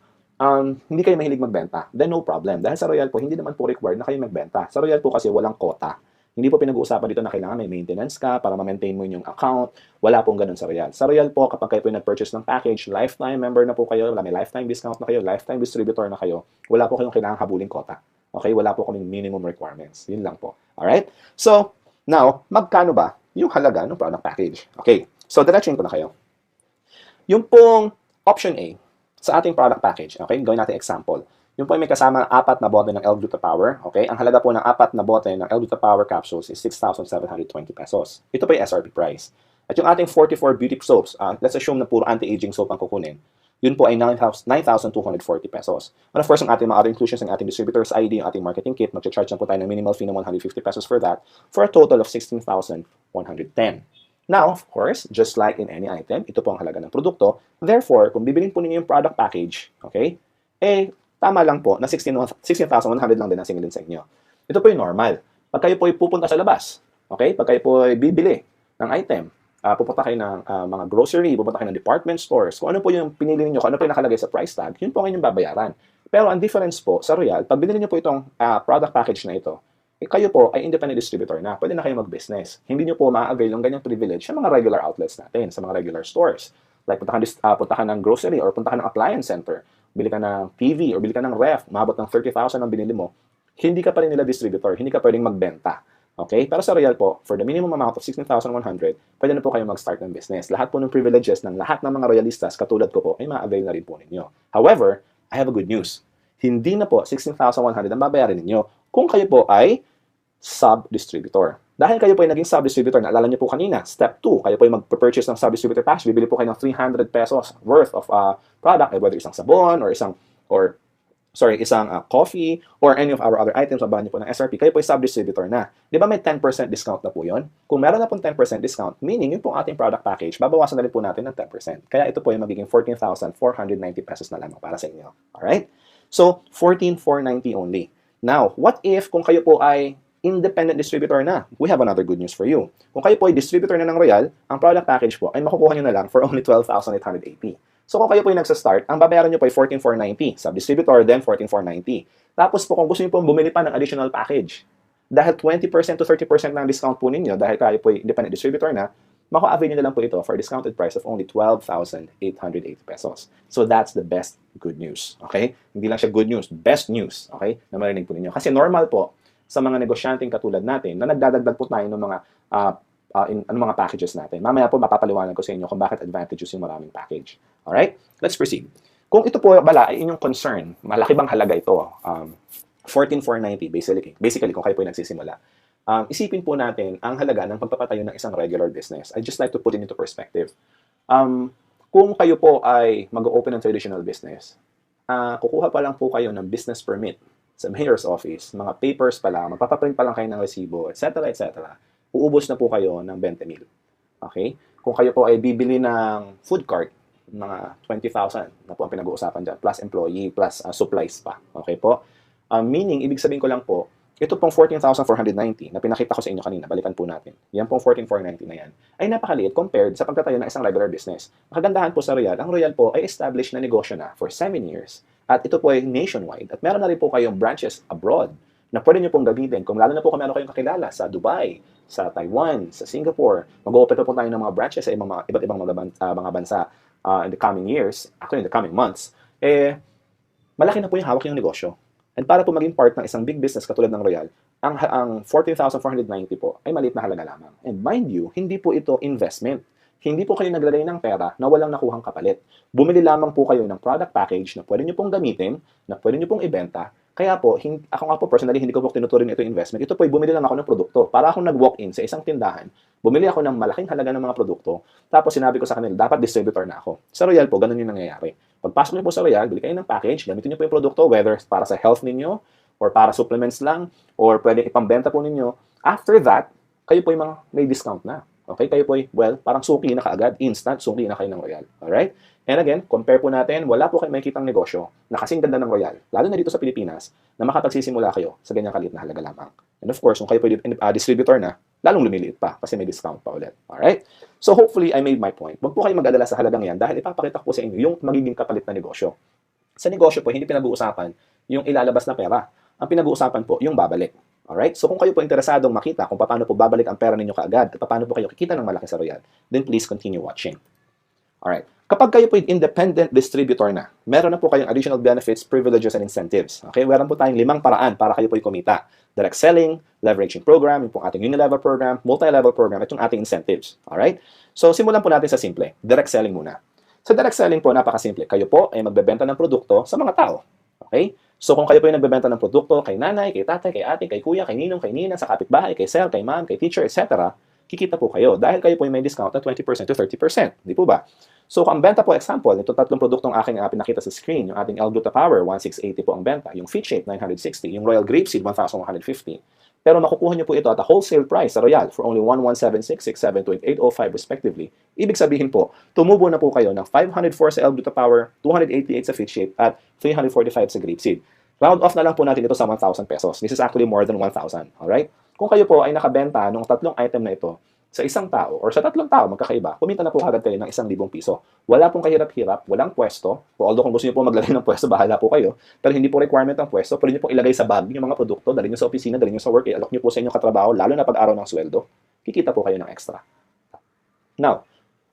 hindi kayo mahilig magbenta? Then no problem. Dahil sa Royal po, hindi naman po required na kayo magbenta. Sa Royal po kasi walang quota. Hindi po pinag-uusapan dito na kailangan may maintenance ka para ma-maintain mo yung account. Wala pong ganun sa Royal. Sa Royal po, kapag kayo po nag-purchase ng package, lifetime member na po kayo, may lifetime discount na kayo, lifetime distributor na kayo, wala po kayong kailangang habuling quota. Okay? Wala po kaming minimum requirements. Yun lang po. Alright? So, now, magkano ba yung halaga ng product package? Okay. So, diretsuin ko na kayo. Yung pong option A sa ating product package, okay? Gawin natin example. Yung po ay may kasama 4 na bote ng L-Gluta-Power, okay? Ang halaga po ng 4 na bote ng L-Gluta-Power capsules is 6,720 pesos. Ito po yung SRP price. At yung ating 44 beauty soaps, let's assume na puro anti-aging soap ang kukunin, yun po ay 9,240 pesos. And of course, ang ating mga other inclusions, ang ating distributor's ID, ang ating marketing kit, mag-charge na po tayo ng minimal fee ng 150 pesos for that, for a total of 16,110. Now, of course, just like in any item, ito po ang halaga ng produkto. Therefore, kung bibilin po ninyo yung product package, okay, tama lang po na 16,100 lang din ang singilin sa inyo. Ito po yung normal. Pag kayo po ay pupunta sa labas, okay, pag kayo po ay bibili ng item, pupunta kayo ng mga grocery, pupunta kayo ng department stores, kung ano po yung pinili niyo, kung ano po yung nakalagay sa price tag, yun po ang inyong babayaran. Pero ang difference po sa Royal, pag binili niyo po itong product package na ito, kayo po ay independent distributor na, pwede na kayo mag-business. Hindi niyo po ma-avail yung ganyang privilege sa mga regular outlets natin, sa mga regular stores. Like punta ka ng grocery or punta ka ng appliance center, bili ka ng TV or bili ka ng ref, umabot ng 30,000 ang binili mo, hindi ka pa rin nila distributor, hindi ka pwedeng magbenta. Okay? Pero sa Royal po, for the minimum amount of 16,100, pwede na po kayo mag-start ng business. Lahat po ng privileges ng lahat ng mga Royalistas, katulad ko po, ay ma-avail na rin po ninyo. However, I have a good news. Hindi na po 16,100 ang babayarin ninyo kung kayo po ay sub-distributor. Dahil kayo po ay naging sub-distributor, naalala niyo po kanina, step 2, kayo po ay mag-purchase ng sub-distributor package, bibili po kayo ng 300 pesos worth of product, whether isang sabon or isang coffee or any of our other items, mabahan niyo po ng SRP, kayo po ay sub-distributor na. Di ba may 10% discount na po yun? Kung meron na po 10% discount, meaning yung pong ating product package, babawasan na rin po natin ng 10%. Kaya ito po ay magiging 14,490 pesos na lamang para sa inyo. Alright? So, 14,490 only. Now, what if kung kayo po ay independent distributor na? We have another good news for you. Kung kayo po ay distributor na ng Royal, ang product package po ay makukuha nyo na lang for only 12,880. So kung kayo po ay nagsa-start, ang babayaran nyo po ay 14,490. Sub-distributor, then 14,490. Tapos po kung gusto nyo po bumili pa ng additional package, dahil 20% to 30% ng discount po ninyo, dahil kayo po ay independent distributor na, maka-avail nyo na lang po ito for a discounted price of only 12,880 pesos. So that's the best good news. Okay? Hindi lang siya good news, best news. Okay? Na marinig po ninyo. Kasi normal po, sa mga negosyanteng katulad natin, na nagdadagdag po tayo ng mga mga packages natin. Mamaya po mapapaliwanag ko sa inyo kung bakit advantages yung maraming package. Alright? Let's proceed. Kung ito po bala ay inyong concern, malaki bang halaga ito? 14,490 basically kung kayo po yung nagsisimula. Isipin po natin ang halaga ng pagpapatayo ng isang regular business. I just like to put it into perspective. Kung kayo po ay mag-open ng traditional business, kukuha pa lang po kayo ng business permit sa mayor's office, mga papers pa lang, magpapaprint pa lang kayo ng resibo, etc., uubos na po kayo ng 20,000. Okay? Kung kayo po ay bibili ng food cart, mga 20,000 na po ang pinag-uusapan dyan, plus employee, plus supplies pa. Okay po? Meaning, ibig sabihin ko lang po, ito pong 14,490 na pinakita ko sa inyo kanina, balikan po natin. Yan pong 14,490 na yan, ay napakaliit compared sa pagtatayo ng isang regular business. Ang kagandahan po sa Royal, ang Royal po ay established na negosyo na for 7 years. At ito po ay nationwide. At meron na rin po kayong branches abroad na pwede nyo pong gamitin. Kung lalo na po kung meron kayong kakilala sa Dubai, sa Taiwan, sa Singapore, mag-open po tayo ng mga branches sa iba't ibang mga bansa in the coming years, actually in the coming months, malaki na po yung hawak yung negosyo. And para po maging part ng isang big business katulad ng Royal, ang 14,490 po ay maliit na halaga lamang. And mind you, hindi po ito investment. Hindi po kayo naglagay ng pera na walang nakuhang kapalit. Bumili lamang po kayo ng product package na pwede nyo pong gamitin, na pwede nyo pong ibenta. Kaya po, ako nga po personally, hindi ko po tinuturing ito investment. Ito po ay bumili lang ako ng produkto. Para akong nag-walk-in sa isang tindahan, bumili ako ng malaking halaga ng mga produkto, tapos sinabi ko sa kanila, dapat distributor na ako. Sa Royal po, ganun yung nangyayari. Pagpasok niyo po sa Royal, bili kayo ng package, gamitin niyo po yung produkto, whether para sa health ninyo, or para supplements lang, or pwede ipambenta po ninyo. After that, kayo po yung mga may discount na. Okay? Kayo po ay, parang suki na kaagad, instant, suki na kayo ng Royal. Alright? And again, compare po natin, wala po kayo makikitang negosyo na kasing ganda ng Royal, lalo na dito sa Pilipinas, na makapagsisimula kayo sa ganyang kalit na halaga lamang. And of course, kung kayo po distributor na, lalong lumiliit pa kasi may discount pa ulit. Alright? So hopefully, I made my point. Huwag po kayo mag-alala sa halagang yan dahil ipapakita ko po sa inyo yung magiging kapalit na negosyo. Sa negosyo po, hindi pinag-uusapan yung ilalabas na pera. Ang pinag-uusapan po, yung babalik. Alright? So kung kayo po interesadong makita kung paano po babalik ang pera ninyo kaagad at paano po kayo kikita ng malaki sa Royal, then please continue watching. Alright. Kapag kayo po independent distributor na, meron na po kayong additional benefits, privileges, and incentives. Okay? Meron po tayong 5 paraan para kayo po kumita. Direct selling, leveraging program, yung pong ating unilevel program, multi-level program, at yung ating incentives. Alright? So, simulan po natin sa simple. Direct selling muna. Sa direct selling po, napakasimple. Kayo po ay magbebenta ng produkto sa mga tao. Okay? So, kung kayo po ay nagbebenta ng produkto kay nanay, kay tatay, kay ate, kay kuya, kay ninong, kay nina, sa kapitbahay, kay sir, kay ma'am, kay teacher, etc., kikita po kayo dahil kayo po ay may discount na 20% to 30%. Di po ba? So, kung ang benta po, example, ito 3 produktong aking pinakita sa screen, yung ating L-Gluta Power, 1,680 po ang benta, yung Fit Shape, 960, yung Royal Grapeseed, 1,150. Pero makukuha nyo po ito at a wholesale price sa Royal for only 1,176, 672, and 805 respectively. Ibig sabihin po, tumubo na po kayo ng 504 sa L-Gluta Power, 288 sa Fit Shape, at 345 sa Grapeseed. Round off na lang po natin ito sa 1,000 pesos. This is actually more than 1,000. Alright? Kung kayo po ay nakabenta ng 3 item na ito, sa isang tao or sa 3 tao magkakaiba, kumita na po agad kayo ng 1,000 piso. Wala pong kahirap-hirap, walang pwesto. Although kung gusto niyo po maglagay ng pwesto, bahala po kayo. Pero hindi po requirement ang pwesto. Pwede niyo pong ilagay sa bag yung mga produkto, dalhin niyo sa opisina, dalhin niyo sa work, i-allok niyo po sa inyong katrabaho, lalo na pag araw ng sweldo. Kikita po kayo ng extra. Now,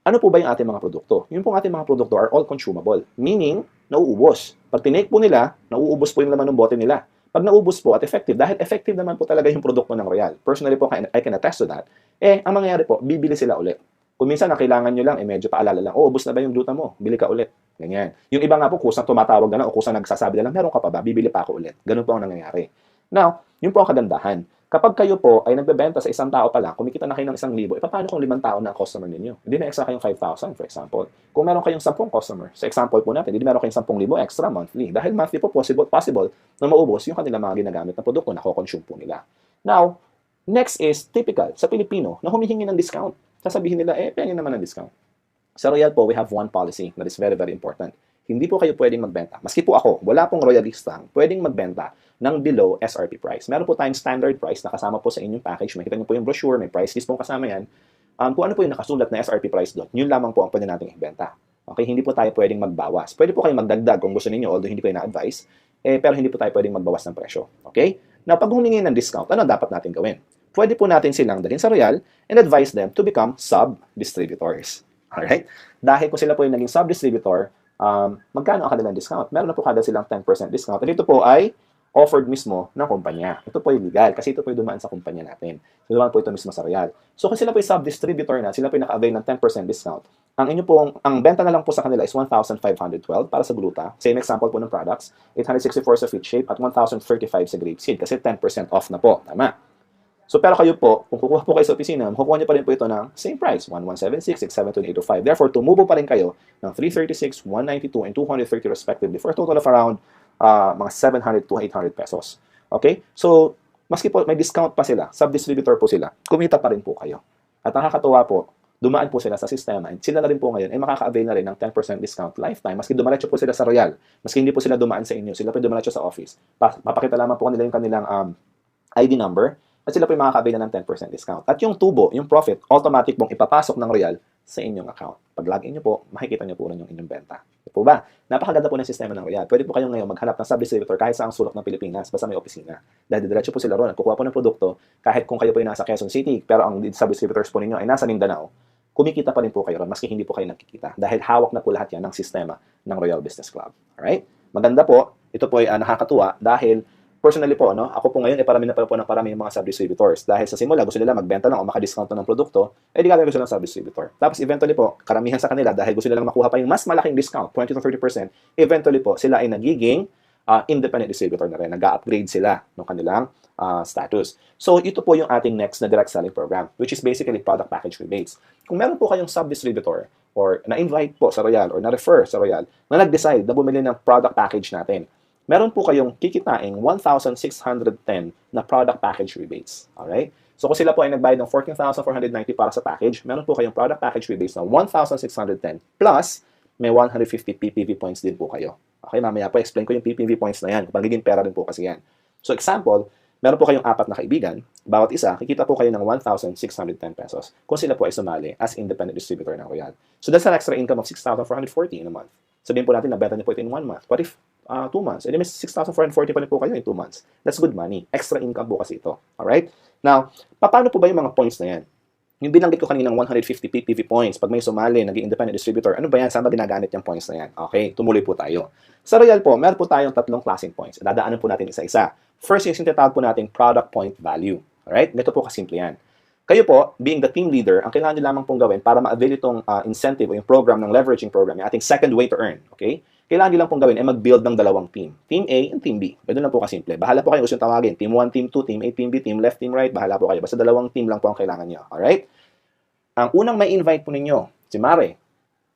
ano po ba yung ating mga produkto? Yung pong ating mga produkto are all consumable. Meaning, nauubos. Pag tinake po nila, nauubos po yung laman ng bote nila. Pag naubos po at effective, dahil effective naman po talaga yung produkto ng Royal. Personally po, I can attest to that. Ang mangyayari po, bibili sila ulit. Kung minsan na kailangan nyo lang, medyo paalala lang, ubos na ba yung gluta mo? Bili ka ulit. Ganyan. Yung iba nga po, kusang tumatawag na lang o kusang nagsasabi na lang, meron ka pa ba? Bibili pa ako ulit. Ganun po ang nangyayari. Now, yun po ang kagandahan. Kapag kayo po ay nagbebenta sa isang tao pa lang, kumikita na kayo ng 1,000, paano kung 5 tao na customer ninyo? Hindi na extra kayong 5,000, for example. Kung meron kayong 10 customer, sa example po natin, hindi meron kayong 10,000 extra monthly. Dahil monthly po possible na maubos yung kanilang mga ginagamit na produkto na ko-consume po nila. Now, next is typical sa Pilipino na humihingi ng discount. Sasabihin nila, pengen naman ng discount. Sa Royal po, we have one policy that is very, very important. Hindi po kayo pwedeng magbenta. Maski po ako, wala pong royalistang pwedeng magbenta ng below SRP price. Meron po tayong standard price na kasama po sa inyong package. Makita niyo po yung brochure, may price list pong kasama yan. Kung ano po yung nakasulat na SRP price doon, yun lamang po ang pwede nating ibenta. Okay, hindi po tayo pwedeng magbawas. Pwede po kayo magdagdag kung gusto niyo, although hindi ko na-advise, pero hindi po tayo pwedeng magbawas ng presyo. Okay? Now, pag humingi ng discount, ano dapat natin gawin? Pwede po natin silang dalhin sa Royal and advise them to become sub-distributors. Alright? Dahil kung sila po yung naging sub-distributor, magkano ang kanilang discount? Meron na po kada silang 10% discount. At ito po ay offered mismo ng kumpanya. Ito po ay legal kasi ito po ay dumaan sa kumpanya natin. So, dumaan po ito mismo sa Royal. So, kung sila po ay sub-distributor na, sila po ay naka-avail ng 10% discount, ang benta na lang po sa kanila is 1,512 para sa gluta. Same example po ng products, 864 sa Fit Shape at 1,035 sa Grapeseed kasi 10% off na po. Tama? So, pero kayo po, kung kukuha po kayo sa opisina, makukuha niyo pa rin po ito ng same price, 1,176, 672, 805. Therefore, tumubo pa rin kayo ng 336, 192, and 230 respectively for a total of around mga 700 to 800 pesos. Okay? So, maski po may discount pa sila, sub-distributor po sila, kumita pa rin po kayo. At nakakatuwa po, dumaan po sila sa sistema and sila na rin po ngayon ay makaka-avail na rin ng 10% discount lifetime. Maski dumaretso po sila sa Royal, maski hindi po sila dumaan sa inyo, sila po dumaretso sa office. Papakita lamang po nila yung kanilang ID number at sila po yung makaka-avail na ng 10% discount. At yung tubo, yung profit, automatic pong ipapasok ng Royal sa inyong account. Pag login nyo po, makikita nyo po rin yung inyong benta. Ito po ba? Napakaganda po ng sistema ng Royal. Pwede po kayong ngayon maghanap ng sub-distributor kahit sa ang sulok ng Pilipinas, basta may opisina. Dahil diretso po sila ron, kukuha po ng produkto, kahit kung kayo po yung nasa Quezon City, pero ang sub-distributors po ninyo ay nasa Mindanao, kumikita pa rin po kayo ron, maski hindi po kayo nagkikita. Dahil hawak na po lahat yan ng sistema ng Royal Business Club. Alright? Maganda po. Ito po ay nakakatuwa dahil personally po, ako po ngayon ay parami na po ng parami yung mga sub-distributors. Dahil sa simula, gusto nila magbenta lang o makadiscount ng produkto, di gagawin ko sila ng sub-distributor. Tapos eventually po, karamihan sa kanila, dahil gusto nila makuha pa yung mas malaking discount, 20 to 30%, eventually po, sila ay nagiging independent distributor na rin. Nag-upgrade sila ng kanilang status. So, ito po yung ating next na direct selling program, which is basically product package rebates. Kung meron po kayong sub-distributor or na-invite po sa Royal or na-refer sa Royal na nag-decide na bumili ng product package natin, meron po kayong kikitaing 1,610 na product package rebates. Alright? So, kung sila po ay nagbayad ng 14,490 para sa package, meron po kayong product package rebates na 1,610 plus may 150 PPV points din po kayo. Okay, mamaya po explain ko yung PPV points na yan. Magiging pera rin po kasi yan. So, example, meron po kayong 4 na kaibigan. Bawat isa, kikita po kayo ng 1,610 pesos kung sila po ay sumali as independent distributor ng Royal. So, that's an extra income of 6,440 in a month. Sabihin po natin, nabenta niyo po ito in 1 month. What if 2 months? May 6,440 pa rin po kayo in 2 months. That's good money. Extra income po kasi ito. Alright? Now, paano po ba yung mga points na yan? Yung binanggit ko kaninang 150 PPV points, pag may sumali, naging independent distributor, ano ba yan? Saan ba ginagamit yung points na yan? Okay, tumuloy po tayo. Sa Royal po, meron po tayong 3 klaseng points. Dadaanan po natin isa-isa. First, yung tinatawag po natin product point value. Alright? Ganito po kasimple yan. Kayo po, being the team leader, ang kailangan nyo lamang pong gawin para ma-avail itong incentive o yung program ng leveraging program, yung ating second way to earn. Okay? Kailangan nyo lang pong gawin ay mag-build ng 2 team. Team A and Team B. Ganun lang po kasimple. Bahala po kayo gusto tawagin. Team 1, Team 2, Team A, Team B, Team left, Team right. Bahala po kayo. Basta 2 team lang po ang kailangan nyo. Alright? Ang unang may invite po ninyo, si Mare.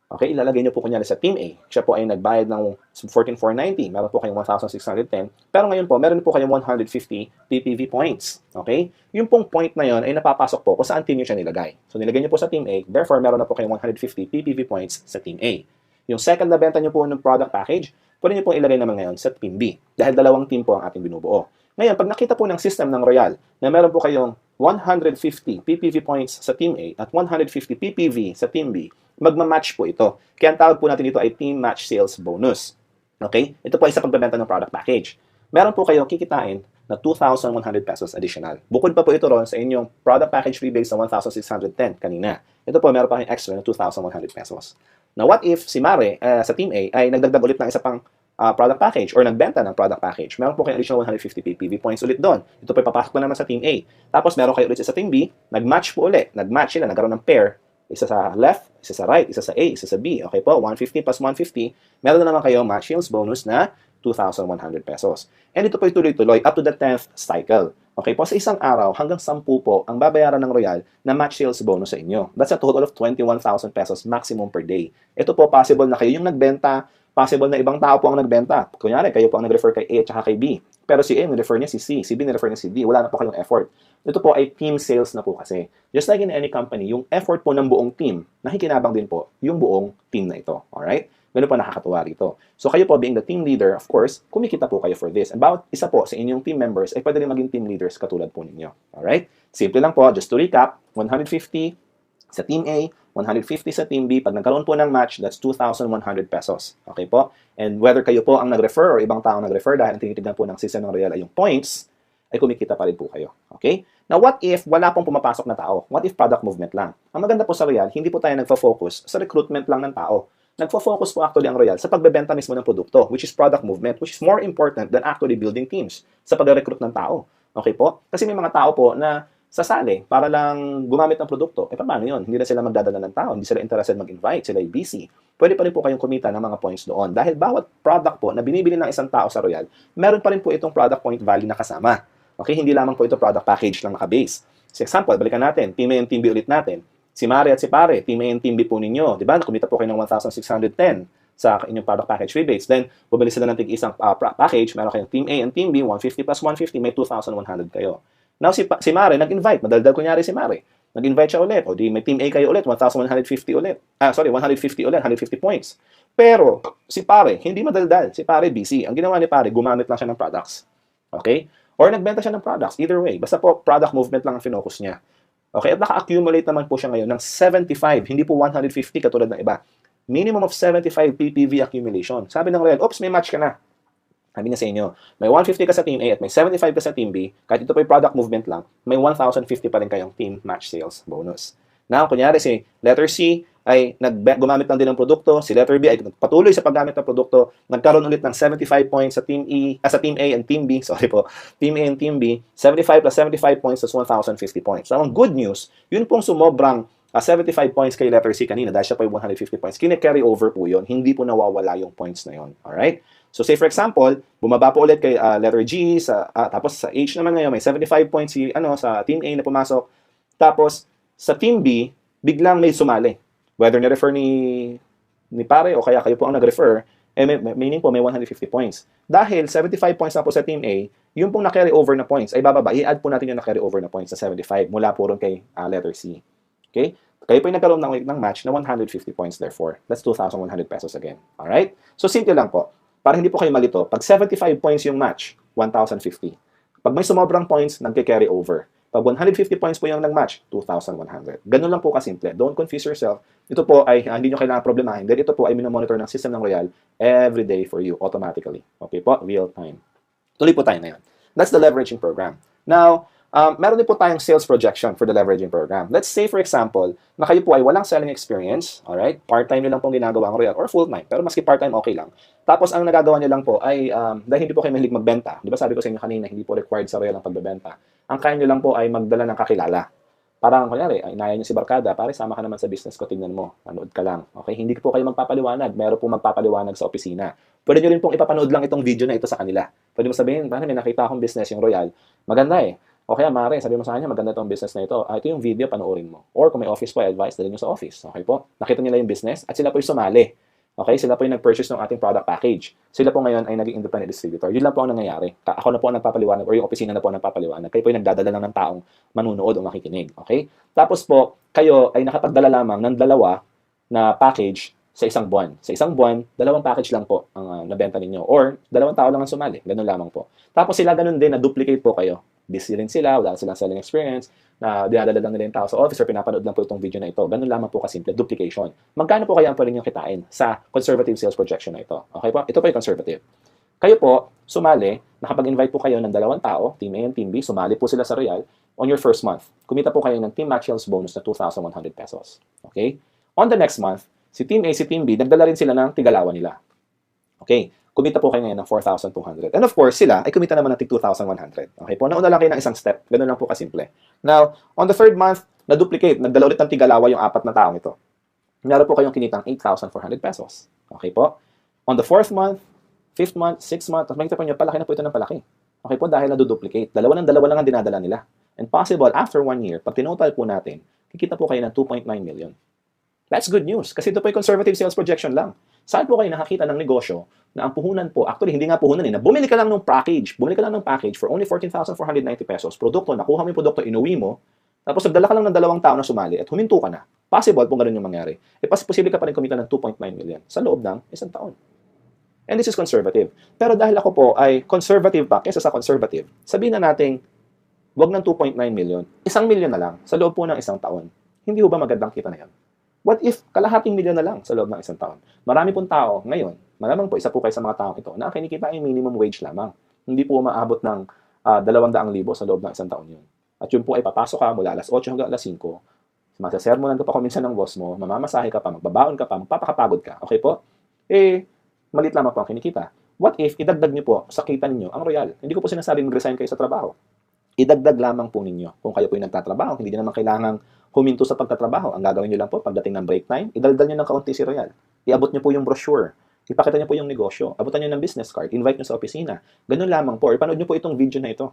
Okay, ilalagay nyo po kunyari sa Team A. Siya po ay nagbayad ng 14,490. Meron po kayong 1,610. Pero ngayon po, meron po kayong 150 PPV points. Okay? Yung pong point na yon ay napapasok po kung saan team nyo siya nilagay. So, nilagay nyo po sa Team A. Therefore, meron na po kayong 150 PPV points sa Team A. Yung second na benta nyo po ng product package, pwede nyo pong ilagay naman ngayon sa Team B. Dahil 2 team po ang ating binubuo. Ngayon, pag nakita po ng system ng Royal na meron po kayong 150 PPV points sa Team A at 150 PPV sa Team B, magma-match po ito. Kaya ang tawag po natin dito ay Team Match Sales Bonus. Okay? Ito po ay sa pagbebenta ng product package. Meron po kayo kikitain na 2,100 pesos additional. Bukod pa po ito ron sa inyong product package rebates na 1,610 kanina. Ito po, meron pa kayong extra na 2,100 pesos. Now, what if si Mare sa Team A ay nagdagdag ulit ng isa pang product package or nagbenta ng product package? Meron po kayong additional 150 PPV points ulit doon. Ito po papasok po naman sa Team A. Tapos meron kayo ulit sa Team B, nag-match po ulit. Nag-match sila, nagkaroon ng pair. Isa sa left, isa sa right, isa sa A, isa sa B. Okay po, 150 plus 150. Meron na naman kayo match sales bonus na 2,100 pesos. And ito po tuloy-tuloy up to the 10th cycle. Okay po, sa isang araw, hanggang 10 po ang babayaran ng Royal na match sales bonus sa inyo. That's a total of 21,000 pesos maximum per day. Ito po, possible na kayo yung nagbenta, possible na ibang tao po ang nagbenta. Kunyari, kayo po ang nag-refer kay A at saka kay B. Pero si A, nag-refer niya si C. Si B, nag-refer niya si D. Wala na po kayong effort. Ito po ay team sales na po kasi. Just like in any company, yung effort po ng buong team, nakikinabang din po yung buong team na ito. Alright? Ganun po nakakatuwa rito. So kayo po being the team leader, of course, kumikita po kayo for this. And bawat isa po sa inyong team members ay pwede rin maging team leaders katulad po ninyo. Alright? Simple lang po, just to recap, 150 sa Team A, 150 sa Team B. Pag nagkaroon po ng match, that's 2,100 pesos. Okay po? And whether kayo po ang nag-refer or ibang tao nag-refer dahil ang tinitignan po ng system ng Royal ay yung points, ay kumikita pa rin po kayo. Okay? Now, what if wala pong pumapasok na tao? What if product movement lang? Ang maganda po sa Royal, hindi po tayo nagfo-focus sa recruitment lang ng tao. Nagfo-focus po actually ang Royal sa pagbebenta mismo ng produkto, which is product movement, which is more important than actually building teams sa pag-recruit ng tao. Okay po? Kasi may mga tao po na sasali para lang gumamit ng produkto. Paano yun? Hindi na sila magdadala ng tao, hindi sila interested mag-invite, sila ay busy. Pwede pa rin po kayong kumita ng mga points doon. Dahil bawat product po na binibili ng isang tao sa Royal, meron pa rin po itong product point value na kasama. Okay? Hindi lamang po ito product package lang naka-base. So example, balikan natin, Team A and Team B ulit natin. Si Mare at si Pare, Team A and Team B po ninyo. Diba? Kumita po kayo ng 1,610. sa inyong product package rebates. Then, bumili sila ng tig-isang package, meron kayong Team A and Team B, 150 plus 150, may 2,100 kayo. Now, si Mare, nag-invite, madaldal kunyari si Mare. Nag-invite siya ulit, o di may Team A kayo ulit, 1,150 ulit. 150 ulit, 150 points. Pero, si Pare, hindi madaldal. Si Pare, busy. Ang ginawa ni Pare, gumamit lang siya ng products. Okay? Or nagbenta siya ng products. Either way. Basta po, product movement lang ang finocus niya. Okay? At naka-accumulate naman po siya ngayon ng 75, hindi po 150 katulad ng iba. Minimum of 75 PPV accumulation. Sabi ng Royal, oops, may match ka na. Sabi niya sa inyo, may 150 ka sa Team A at may 75 ka sa Team B, kahit ito po yung product movement lang, may 1,050 pa rin kayong team match sales bonus. Now, kunyari si letter C ay gumamit lang din ng produkto, si letter B ay patuloy sa paggamit ng produkto, nagkaroon ulit ng 75 points sa Team sa Team A and Team B, Team A and Team B, 75 plus 75 points is 1,050 points. So, ang good news, yun pong sumobrang 75 points kay letter C kanina dahil siya po yung 150 points. Kine-carry over po yun, hindi po nawawala yung points na yun. Alright? So, say for example, bumaba po ulit kay letter G, tapos sa H naman ngayon, may 75 points sa Team A na pumasok. Tapos, sa Team B, biglang may sumali. Whether ni-refer ni Pare o kaya kayo po ang nag-refer, meaning po may 150 points. Dahil 75 points na po sa Team A, yung pong na-carry over na points ay bababa. I-add po natin yung na-carry over na points sa 75 mula po ron kay letter C. Okay? Kayo po yung nagkaroon ng match na 150 points therefore. That's 2,100 pesos again. Alright? So, simple lang po. Para hindi po kayo malito, pag 75 points yung match, 1,050. Pag may sumobrang points, nagke-carry over. Pag 150 points po yung nag-match, 2,100. Ganun lang po kasimple. Don't confuse yourself. Ito po ay hindi nyo kailangan problemahin. Dahil ito po ay minomonitor ng system ng Royal every day for you, automatically. Okay po? Real time. Tuloy po tayo na yun. That's the leveraging program. Now, meron din po tayong sales projection for the leveraging program. Let's say, for example, na kayo po ay walang selling experience, alright? Part-time nyo lang pong ginagawa ang Royal or full-time. Pero maski part-time, okay lang. Tapos, ang nagagawa nyo lang po ay, dahil hindi po kayo mahilig magbenta, di ba sabi ko sa inyo kanina, hindi po required sa Royal ang pagbebenta. Ang kaya nyo lang po ay magdala ng kakilala. Parang, kunyari, inaya nyo si Barkada, pare, sama ka naman sa business ko, tingnan mo, manood ka lang. Okay? Hindi po kayo magpapaliwanag. Meron po magpapaliwanag sa opisina. Pwede nyo rin pong ipapanood lang itong video na ito sa kanila. Pwede mo sabihin, may nakita akong business yung Royal. Maganda eh. O kaya, Mare, sabi mo sa kanya, maganda itong business na ito. Ito yung video, panoorin mo. Or kung may office po, advice, dalhin nyo sa office. Okay po? Nakita nila yung business at sila po yung sumali. Okay? Sila po yung nag-purchase ng ating product package. Sila po ngayon ay naging independent distributor. Yun lang po ang nangyayari. Ako na po ang nagpapaliwanag or yung opisina na po ang nagpapaliwanag. Kayo po yung nagdadala lang ng taong manunood o makikinig. Okay? Tapos po, kayo ay nakapagdala lamang ng dalawa na package sa isang buwan. Sa isang buwan, dalawang package lang po ang nabenta ninyo. Or, dalawang tao lang ang sumali. Ganun lamang po. Tapos sila ganun din, na-duplicate po kayo. Busy rin sila, wala silang selling experience, na dinadala lang nila yung tao sa office or pinapanood lang po itong video na ito. Ganun lamang po kasimple, duplication. Magkano po kaya ang pwede nyo kitain sa conservative sales projection na ito? Okay po? Ito po yung conservative. Kayo po, sumali, nakapag-invite po kayo ng dalawang tao, Team A and Team B, sumali po sila sa Royal on your first month. Kumita po kayo ng Team Match Sales bonus na 2,100 pesos. Okay? On the next month, si Team A, si Team B, nagdala rin sila ng tigalawan nila. Okay? Kumita po kayo ngayon ng 4,200. And of course, sila ay kumita naman ng 2,100. Okay po? Nauna lang kayo ng isang step. Ganun lang po kasimple. Now, on the third month, na-duplicate. Nagdala ulit ng tigalawa yung apat na taong ito. Meron po kayong kinitang 8,400 pesos. Okay po? On the fourth month, fifth month, sixth month, makikita po nyo, palaki na po ito ng palaki. Okay po? Dahil na-duplicate. Dalawa lang ang dinadala nila. And possible, after 1 year, pag tinotal po natin, kikita po kayo ng 2.9 million. That's good news. Kasi ito po yung conservative sales projection lang. Saan po kayo nakakita ng negosyo na ang puhunan po, actually hindi nga puhunan na bumili ka lang ng package for only 14,490 pesos. Produkto, nakuha mo yung produkto, inuwi mo, tapos nagdala ka lang ng dalawang tao na sumali at huminto ka na. Possible kung ganun yung mangyari. Posible ka pa rin kumita ng 2.9 million sa loob ng isang taon. And this is conservative. Pero dahil ako po ay conservative pa kesa sa conservative, sabihin na natin, wag ng 2.9 million, 1 million na lang sa loob po ng isang taon. Hindi ho ba magandang kita na yan? What if kalahating milyon na lang sa loob ng isang taon? Marami pong tao ngayon, malamang po isa po kayo sa mga taong ito, na kinikita ay minimum wage lamang. Hindi po maabot ng 200,000 sa loob ng isang taon yun. At yun po ay papasok ka mula alas 8 hanggang alas 5, masasermonan ka pa kuminsan ng boss mo, mamamasahe ka pa, magbabaon ka pa, magpapakapagod ka. Okay po? Malit lamang po ang kinikita. What if idagdag niyo po sa kita ninyo ang Royal? Hindi ko po sinasabing mag-resign kayo sa trabaho. Idagdag lamang po ninyo. Kung kayo po yung nagtatrabaho, hindi naman kailangang huminto sa pagtatrabaho. Ang gagawin nyo lang po, pagdating ng break time, idaldal nyo ng kaunti si Royal. Iabot nyo po yung brochure. Ipakita nyo po yung negosyo. Abutan nyo ng business card. Invite nyo sa opisina. Ganun lamang po. Ipanood nyo po itong video na ito.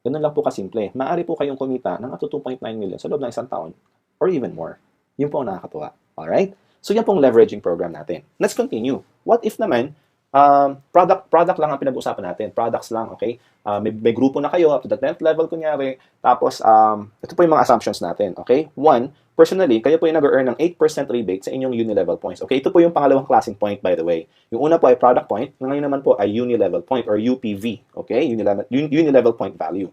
Ganun lang po kasimple. Maaari po kayong kumita ng up to 2.9 million sa loob ng isang taon or even more. Yun po ang nakakatuwa. Alright? So yan pong leveraging program natin. Let's continue. What if naman, product lang ang pinag-usapan natin. Products lang, okay? May grupo na kayo up to the 10th level kunyari. Tapos, ito po yung mga assumptions natin, okay? One, personally, kayo po yung nag-earn ng 8% rebate sa inyong uni-level points. Okay, ito po yung pangalawang klaseng point, by the way. Yung una po ay product point, ngayon naman po ay uni-level point or UPV. Okay, uni-level point value.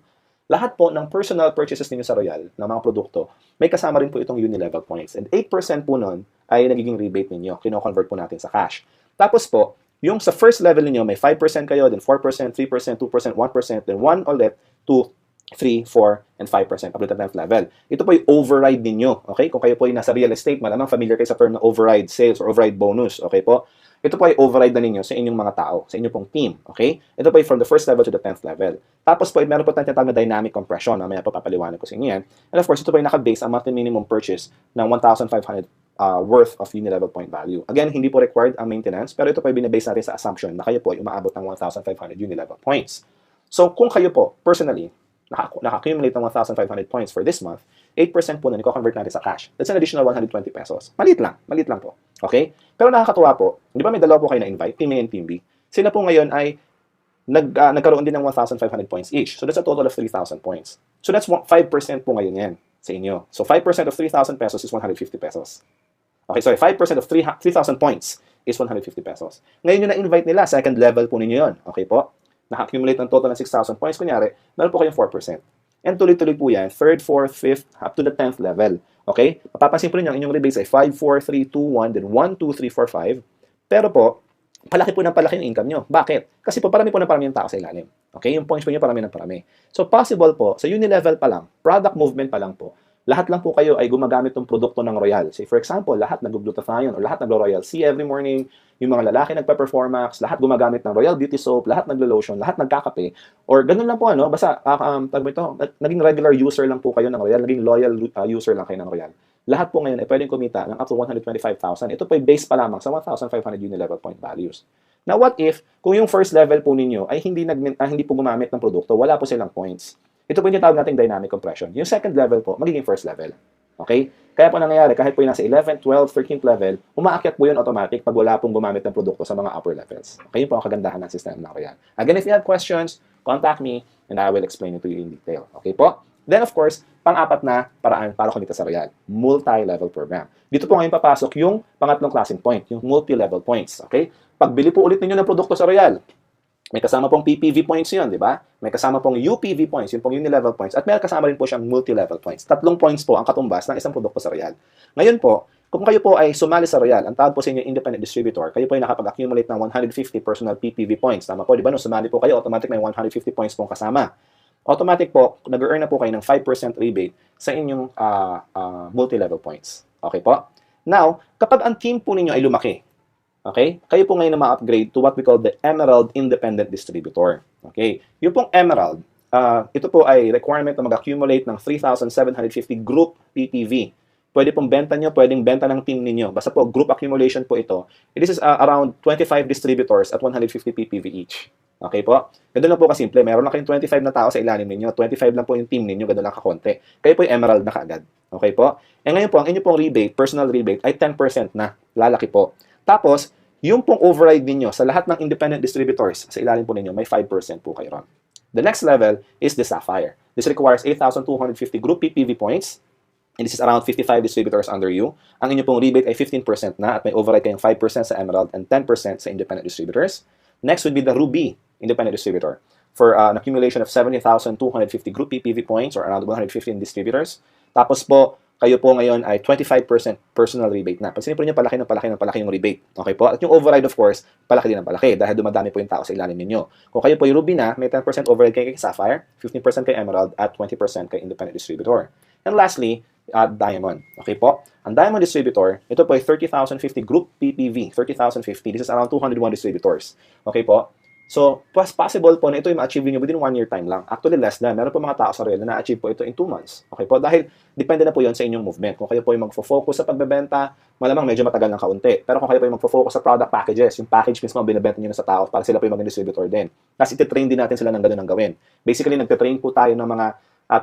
Lahat po ng personal purchases ninyo sa Royal, ng mga produkto, may kasama rin po itong uni-level points. And 8% po nun ay nagiging rebate ninyo. Kino-convert po natin sa cash. Tapos po, yung sa first level ninyo, may 5% kayo, then 4%, 3%, 2%, 1%, then 1 ulit, 2, 3, 4, and 5% up to the 10th level. Ito po yung override ninyo. Okay? Kung kayo po yung nasa real estate, malamang familiar kayo sa term na override sales or override bonus. Okay po? Ito po ay override na ninyo sa inyong mga tao, sa inyong pong team. Okay? Ito po ay from the first level to the 10th level. Tapos po, meron po tayong tinatawag na dynamic compression. Mamaya po papaliwanag ko sa inyo yan. And of course, ito po ay naka-base ang monthly minimum purchase ng 1,500 worth of uni-level point value. Again, hindi po required ang maintenance, pero ito po ay binabase natin sa assumption na kayo po ay umaabot ng 1,500 uni-level points. So, kung kayo po, personally, naka-accumulate ng 1,500 points for this month, 8% po na niko-convert natin sa cash. That's an additional 120 pesos. Maliit lang po. Okay? Pero nakakatuwa po, di ba may dalawa po kayo na-invite, Team A and Team B? Sila po ngayon ay nagkaroon din ng 1,500 points each. So that's a total of 3,000 points. So that's 5% po ngayon yan sa inyo. So 5% of 3,000 pesos is 150 pesos. Okay, sorry, 5% of 3,000 points is 150 pesos. Ngayon yung na-invite nila, second level po ninyo yun. Okay po? Naka-accumulate ng total ng 6,000 points. Kunyari, meron po kayong 4%. And tuloy-tuloy po yan, 3rd, 4th, 5th, up to the 10th level. Okay? Mapapansin po ninyo, ang inyong rebates ay 5, 4, 3, 2, 1, then 1, 2, 3, 4, 5. Pero po, palaki po ng palaki yung income nyo. Bakit? Kasi po, parami yung tao sa ilalim. Okay? Yung points po nyo, parami. So, possible po, sa uni-level pa lang, product movement pa lang po, lahat lang po kayo ay gumagamit ng produkto ng Royal. Say, for example, lahat nag-glutathione or lahat naglo-Royal C every morning, yung mga lalaki nagpa-Performax, lahat gumagamit ng Royal Beauty Soap, lahat naglo-lotion, lahat nagkakape, or ganun lang po, basta, naging regular user lang po kayo ng Royal, naging loyal user lang kayo ng Royal. Lahat po ngayon ay pwedeng kumita ng up to 125,000. Ito po ay base pa lamang sa 1,500 uni-level point values. Now, what if, kung yung first level po ninyo ay hindi po gumamit ng produkto, wala po silang points? Ito po yung tawag nating dynamic compression. Yung second level po, magiging first level. Okay? Kaya po nangyayari, kahit po yung nasa 11th, 12th, 13th level, umaakyat po yun automatic pag wala pong gumamit ng produkto sa mga upper levels. Okay? Yun po ang kagandahan ng system ng Royal. Again, if you have questions, contact me and I will explain it to you in detail. Okay po? Then, of course, pang-apat na paraan para kumita sa Royal, multi-level program. Dito po ngayon papasok yung pangatlong klaseng point, yung multi-level points. Okay? Pagbili po ulit ninyo ng produkto sa Royal, may kasama pong PPV points yun, di ba? May kasama pong UPV points, yung pong uni-level points, at may kasama rin po siyang multi-level points. 3 points po ang katumbas ng isang produkto sa Royal. Ngayon po, kung kayo po ay sumali sa Royal, ang tawag po sa inyo independent distributor, kayo po ay nakapag-accumulate ng 150 personal PPV points. Tama po, di ba? Nung sumali po kayo, automatic may 150 points pong kasama. Automatic po, nag-earn na po kayo ng 5% rebate sa inyong multi-level points. Okay po? Now, kapag ang team po ninyo ay lumaki, okay? Kayo po ngayon na ma-upgrade to what we call the Emerald Independent Distributor. Okay? Yung pong Emerald, ito po ay requirement na mag-accumulate ng 3,750 group PPV. Pwede pong benta nyo, pwedeng benta ng team ninyo. Basta po, group accumulation po ito. This is around 25 distributors at 150 PPV each. Okay po? Ganun lang po kasimple. Meron na kayong 25 na tao sa ilalim ninyo. 25 lang po yung team ninyo. Ganun lang kakonti. Kayo po yung Emerald na kaagad. Okay po? E ngayon po, ang inyo pong rebate, personal rebate, ay 10% na. Lalaki po. Tapos, yung pong override ninyo sa lahat ng independent distributors, sa ilalim po ninyo, may 5% po kayo ron. The next level is the Sapphire. This requires 8,250 group PPV points, and this is around 55 distributors under you. Ang inyo pong rebate ay 15% na, at may override kayong 5% sa Emerald and 10% sa independent distributors. Next would be the Ruby independent distributor for an accumulation of 70,250 group PPV points, or around 115 distributors. Tapos po, kayo po ngayon ay 25% personal rebate na. Pansinin po niyo, palaki yung rebate. Okay po? At yung override, of course, palaki din ang palaki dahil dumadami po yung tao sa ilalim ninyo. Kung kayo po yung Ruby na, may 10% override kay Sapphire, 15% kay Emerald, at 20% kay Independent Distributor. And lastly, Diamond. Okay po? Ang Diamond Distributor, ito po ay 30,050 group PPV. 30,050. This is around 201 distributors. Okay po? So, possible po na ito yung ma-achieve nyo within 1 year time lang. Actually, less than. Meron po mga tao sa Royal na na-achieve po ito in 2 months. Okay po? Dahil, depende na po yun sa inyong movement. Kung kayo po yung magfo-focus sa pagbebenta, malamang medyo matagal ng kaunti. Pero kung kayo po yung magfo-focus sa product packages, yung package mismo ang binibenta nyo na sa tao para sila po yung maging distributor din. Kasi ititrain din natin sila ng ganun ang gawin. Basically, nagtitrain po tayo ng mga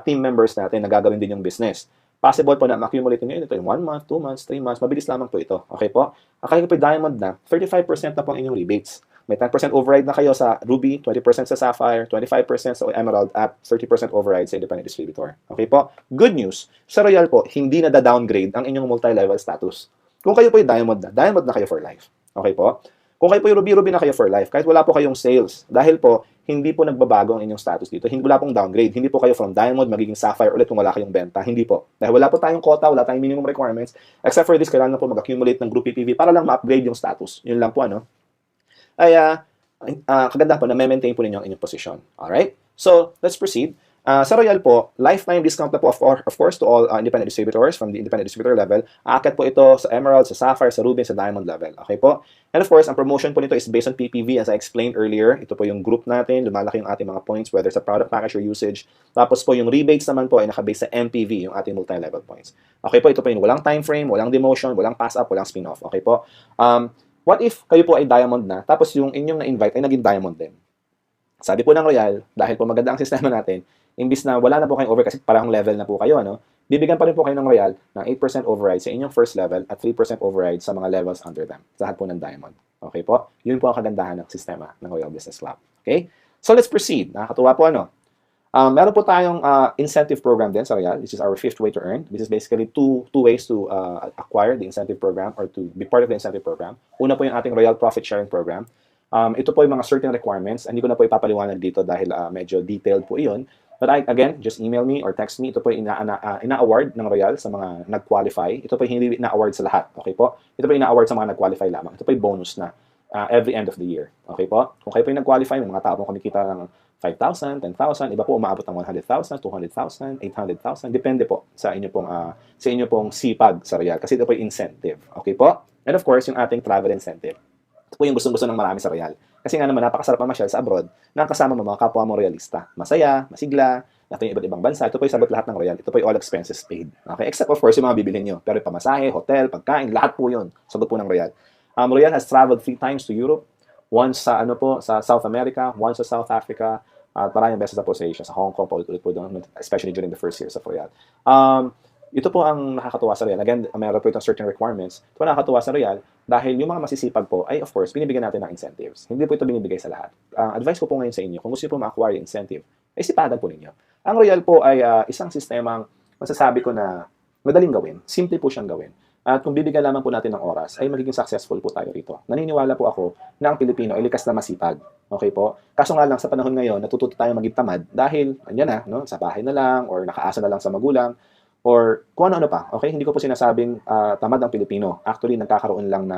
team members natin na gagawin din yung business. Possible po na ma-accumulate nyo ito in 1 month, 2 months, 3 months. Mabilis lamang po ito. Okay po? Kaya po diamond na, 35% na po ang inyong rebates. May 10% override na kayo sa Ruby, 20% sa Sapphire, 25% sa Emerald, at 30% override sa independent distributor. Okay po? Good news, sa Royal po, hindi na da-downgrade ang inyong multi-level status. Kung kayo po yung diamond na kayo for life. Okay po? Kung kayo po yung ruby na kayo for life, kahit wala po kayong sales, dahil po, hindi po nagbabago ang inyong status dito. Wala pong downgrade. Hindi po kayo from diamond magiging sapphire ulit kung wala kayong benta. Hindi po. Dahil wala po tayong quota, wala tayong minimum requirements. Except for this, kailangan po mag-accumulate ng group PPV para lang ma-upgrade yung status. Yun lang po, ano? Ay, kaganda po na maintain po ninyo ang inyong position. Alright? So, let's proceed. Sa Royal po, lifetime discount na po of course to all independent distributors from the independent distributor level. Aakyat po ito sa Emerald, sa Sapphire, sa Ruby, sa Diamond level. Okay po? And of course, ang promotion po nito is based on PPV as I explained earlier. Ito po yung group natin, lumalaki yung ating mga points whether sa product package or usage. Tapos po yung rebates naman po ay nakabase sa MPV, yung ating multi-level points. Okay po, ito po yung walang time frame, walang demotion, walang pass-up, walang spin-off. Okay po? What if kayo po ay Diamond na, tapos yung inyong na-invite ay naging Diamond din? Sabi po ng Royal, dahil po maganda ang sistema natin, imbis na wala na po kayong over kasi parang level na po kayo, ano? Bibigyan pa rin po kayo ng Royal ng 8% override sa inyong first level at 3% override sa mga levels under them. Sa lahat po ng Diamond. Okay po? Yun po ang kagandahan ng sistema ng Royal Business Club. Okay? So let's proceed. Nakakatuwa po, ano? Meron po tayong incentive program din sa Royal. This is our 5th way to earn. This is basically two ways to acquire the incentive program or to be part of the incentive program. Una po yung ating Royal Profit Sharing Program. Ito po yung mga certain requirements. Hindi ko na po ipapaliwanag dito dahil medyo detailed po iyon. But again, just email me or text me. Ito po yung ina-award ng Royal sa mga nag-qualify. Ito po yung hindi ina-award sa lahat. Okay po? Ito po yung ina-award sa mga nag-qualify lamang. Ito po yung bonus na every end of the year. Okay po? Kung kayo po yung nag-qualify, may mga tao pong kumikita ng 5,000, 10,000, iba po umabot ng 100,000, 200,000, 800,000. Depende po sa inyo pong sipag sa Royal. Kasi ito po yung incentive. Okay po? And of course, yung ating travel incentive. Ito po yung gustong-gusto ng marami sa Royal. Kasi nga naman, napakasarap mamasyal sa abroad na kasama mo mga kapwa mo Royalista. Masaya, masigla, natin yung iba't ibang bansa. Ito po yung sagot lahat ng Royal. Ito po yung all expenses paid. Okay? Except of course yung mga bibilhin nyo. Pero yung pamasahe, hotel, pagkain, lahat po yun. Sagot po ng Royal. Royal has traveled 3 times to Europe. Once sa sa South America, once sa South Africa, at maraming beses na po sa Asia, sa Hong Kong, paulit-ulit po doon, especially during the first years of Royal. Ito po ang nakakatuwa sa Royal. Again, mayroon po itong certain requirements. Ito po nakakatuwa sa Royal dahil yung mga masisipag po ay, of course, binibigyan natin ng incentives. Hindi po ito binibigay sa lahat. Advice ko po ngayon sa inyo, kung gusto niyo po ma-acquire yung incentive, ay sipagan po ninyo. Ang Royal po ay isang sistemang masasabi ko na madaling gawin. Simple po siyang gawin. At kung bibigyan lamang po natin ng oras, ay magiging successful po tayo rito. Naniniwala po ako na ang Pilipino ay likas na masipag. Okay po? Kaso nga lang sa panahon ngayon, natututo tayo maging tamad dahil, andyan na, no? Sa bahay na lang, or nakaasa na lang sa magulang, or kung ano-ano pa. Okay? Hindi ko po sinasabing tamad ang Pilipino. Actually, nagkakaroon lang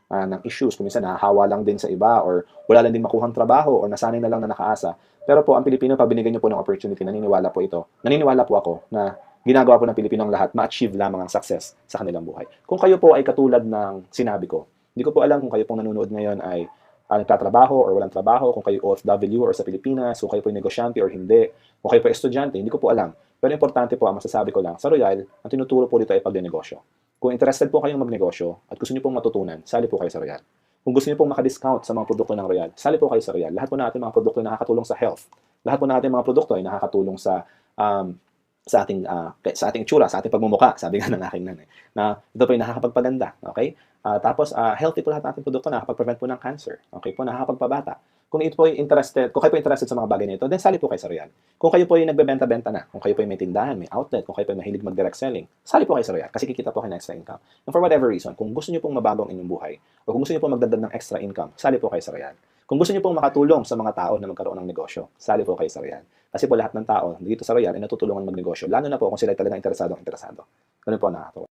ng issues. Kung minsan nahahawa lang din sa iba, or wala lang din makuhang trabaho, or nasanay na lang na nakaasa. Pero po, ang Pilipino, pag binigyan nyo po ng opportunity, naniniwala po ito. Naniniwala po ako na ginagawa po ng Pilipino ang lahat, ma-achieve lamang ang success sa kanilang buhay. Kung kayo po ay katulad ng sinabi ko, hindi ko po alam kung kayo pong nanonood ngayon ay nagtatrabaho or walang trabaho, kung kayo OFW or sa Pilipinas, kung kayo po ay negosyante or hindi, kung kayo po ay estudyante, hindi ko po alam. Pero importante po, ang masasabi ko lang, sa Royal, ang tinuturo po dito ay pagnegosyo. Kung interested po kayong magnegosyo at gusto niyo pong matutunan, sali po kayo sa Royal. Kung gusto niyo pong makadiscount sa mga produkto ng Royal, sali po kayo sa Royal. Lahat po natin mga produkto ay nakakatulong sa health. Lahat po natin mga produkto ay nakakatulong sa ating itsura, sa ating pagmumukha, sabi nga ng aking nanay, na ito po ay nakakapagpaganda. Okay? Tapos, healthy po lahat natin produkto, nakakapag-prevent po ng cancer. Okay po, nakakapagpabata. Kung ito po ay interested, kung kayo po interested sa mga bagay nito, then sali po kayo sa Royal. Kung kayo po ay nagbebenta-benta na, kung kayo po ay may tindahan, may outlet, kung kayo po ay mahilig mag-direct selling, sali po kayo sa Royal kasi kikita po kayo ng extra income. And for whatever reason, kung gusto niyo pong mabago ang inyong buhay, o kung gusto niyo pong magdagdag ng extra income, sali po kayo sa Royal. Kung gusto niyo pong makatulong sa mga tao na magkaroon ng negosyo, sali po kayo sa Royal. Kasi po lahat ng tao dito sa Royal ay natutulungan magnegosyo, lalo na po kung sila ay talagang interesado. Ganun po nakakatawa.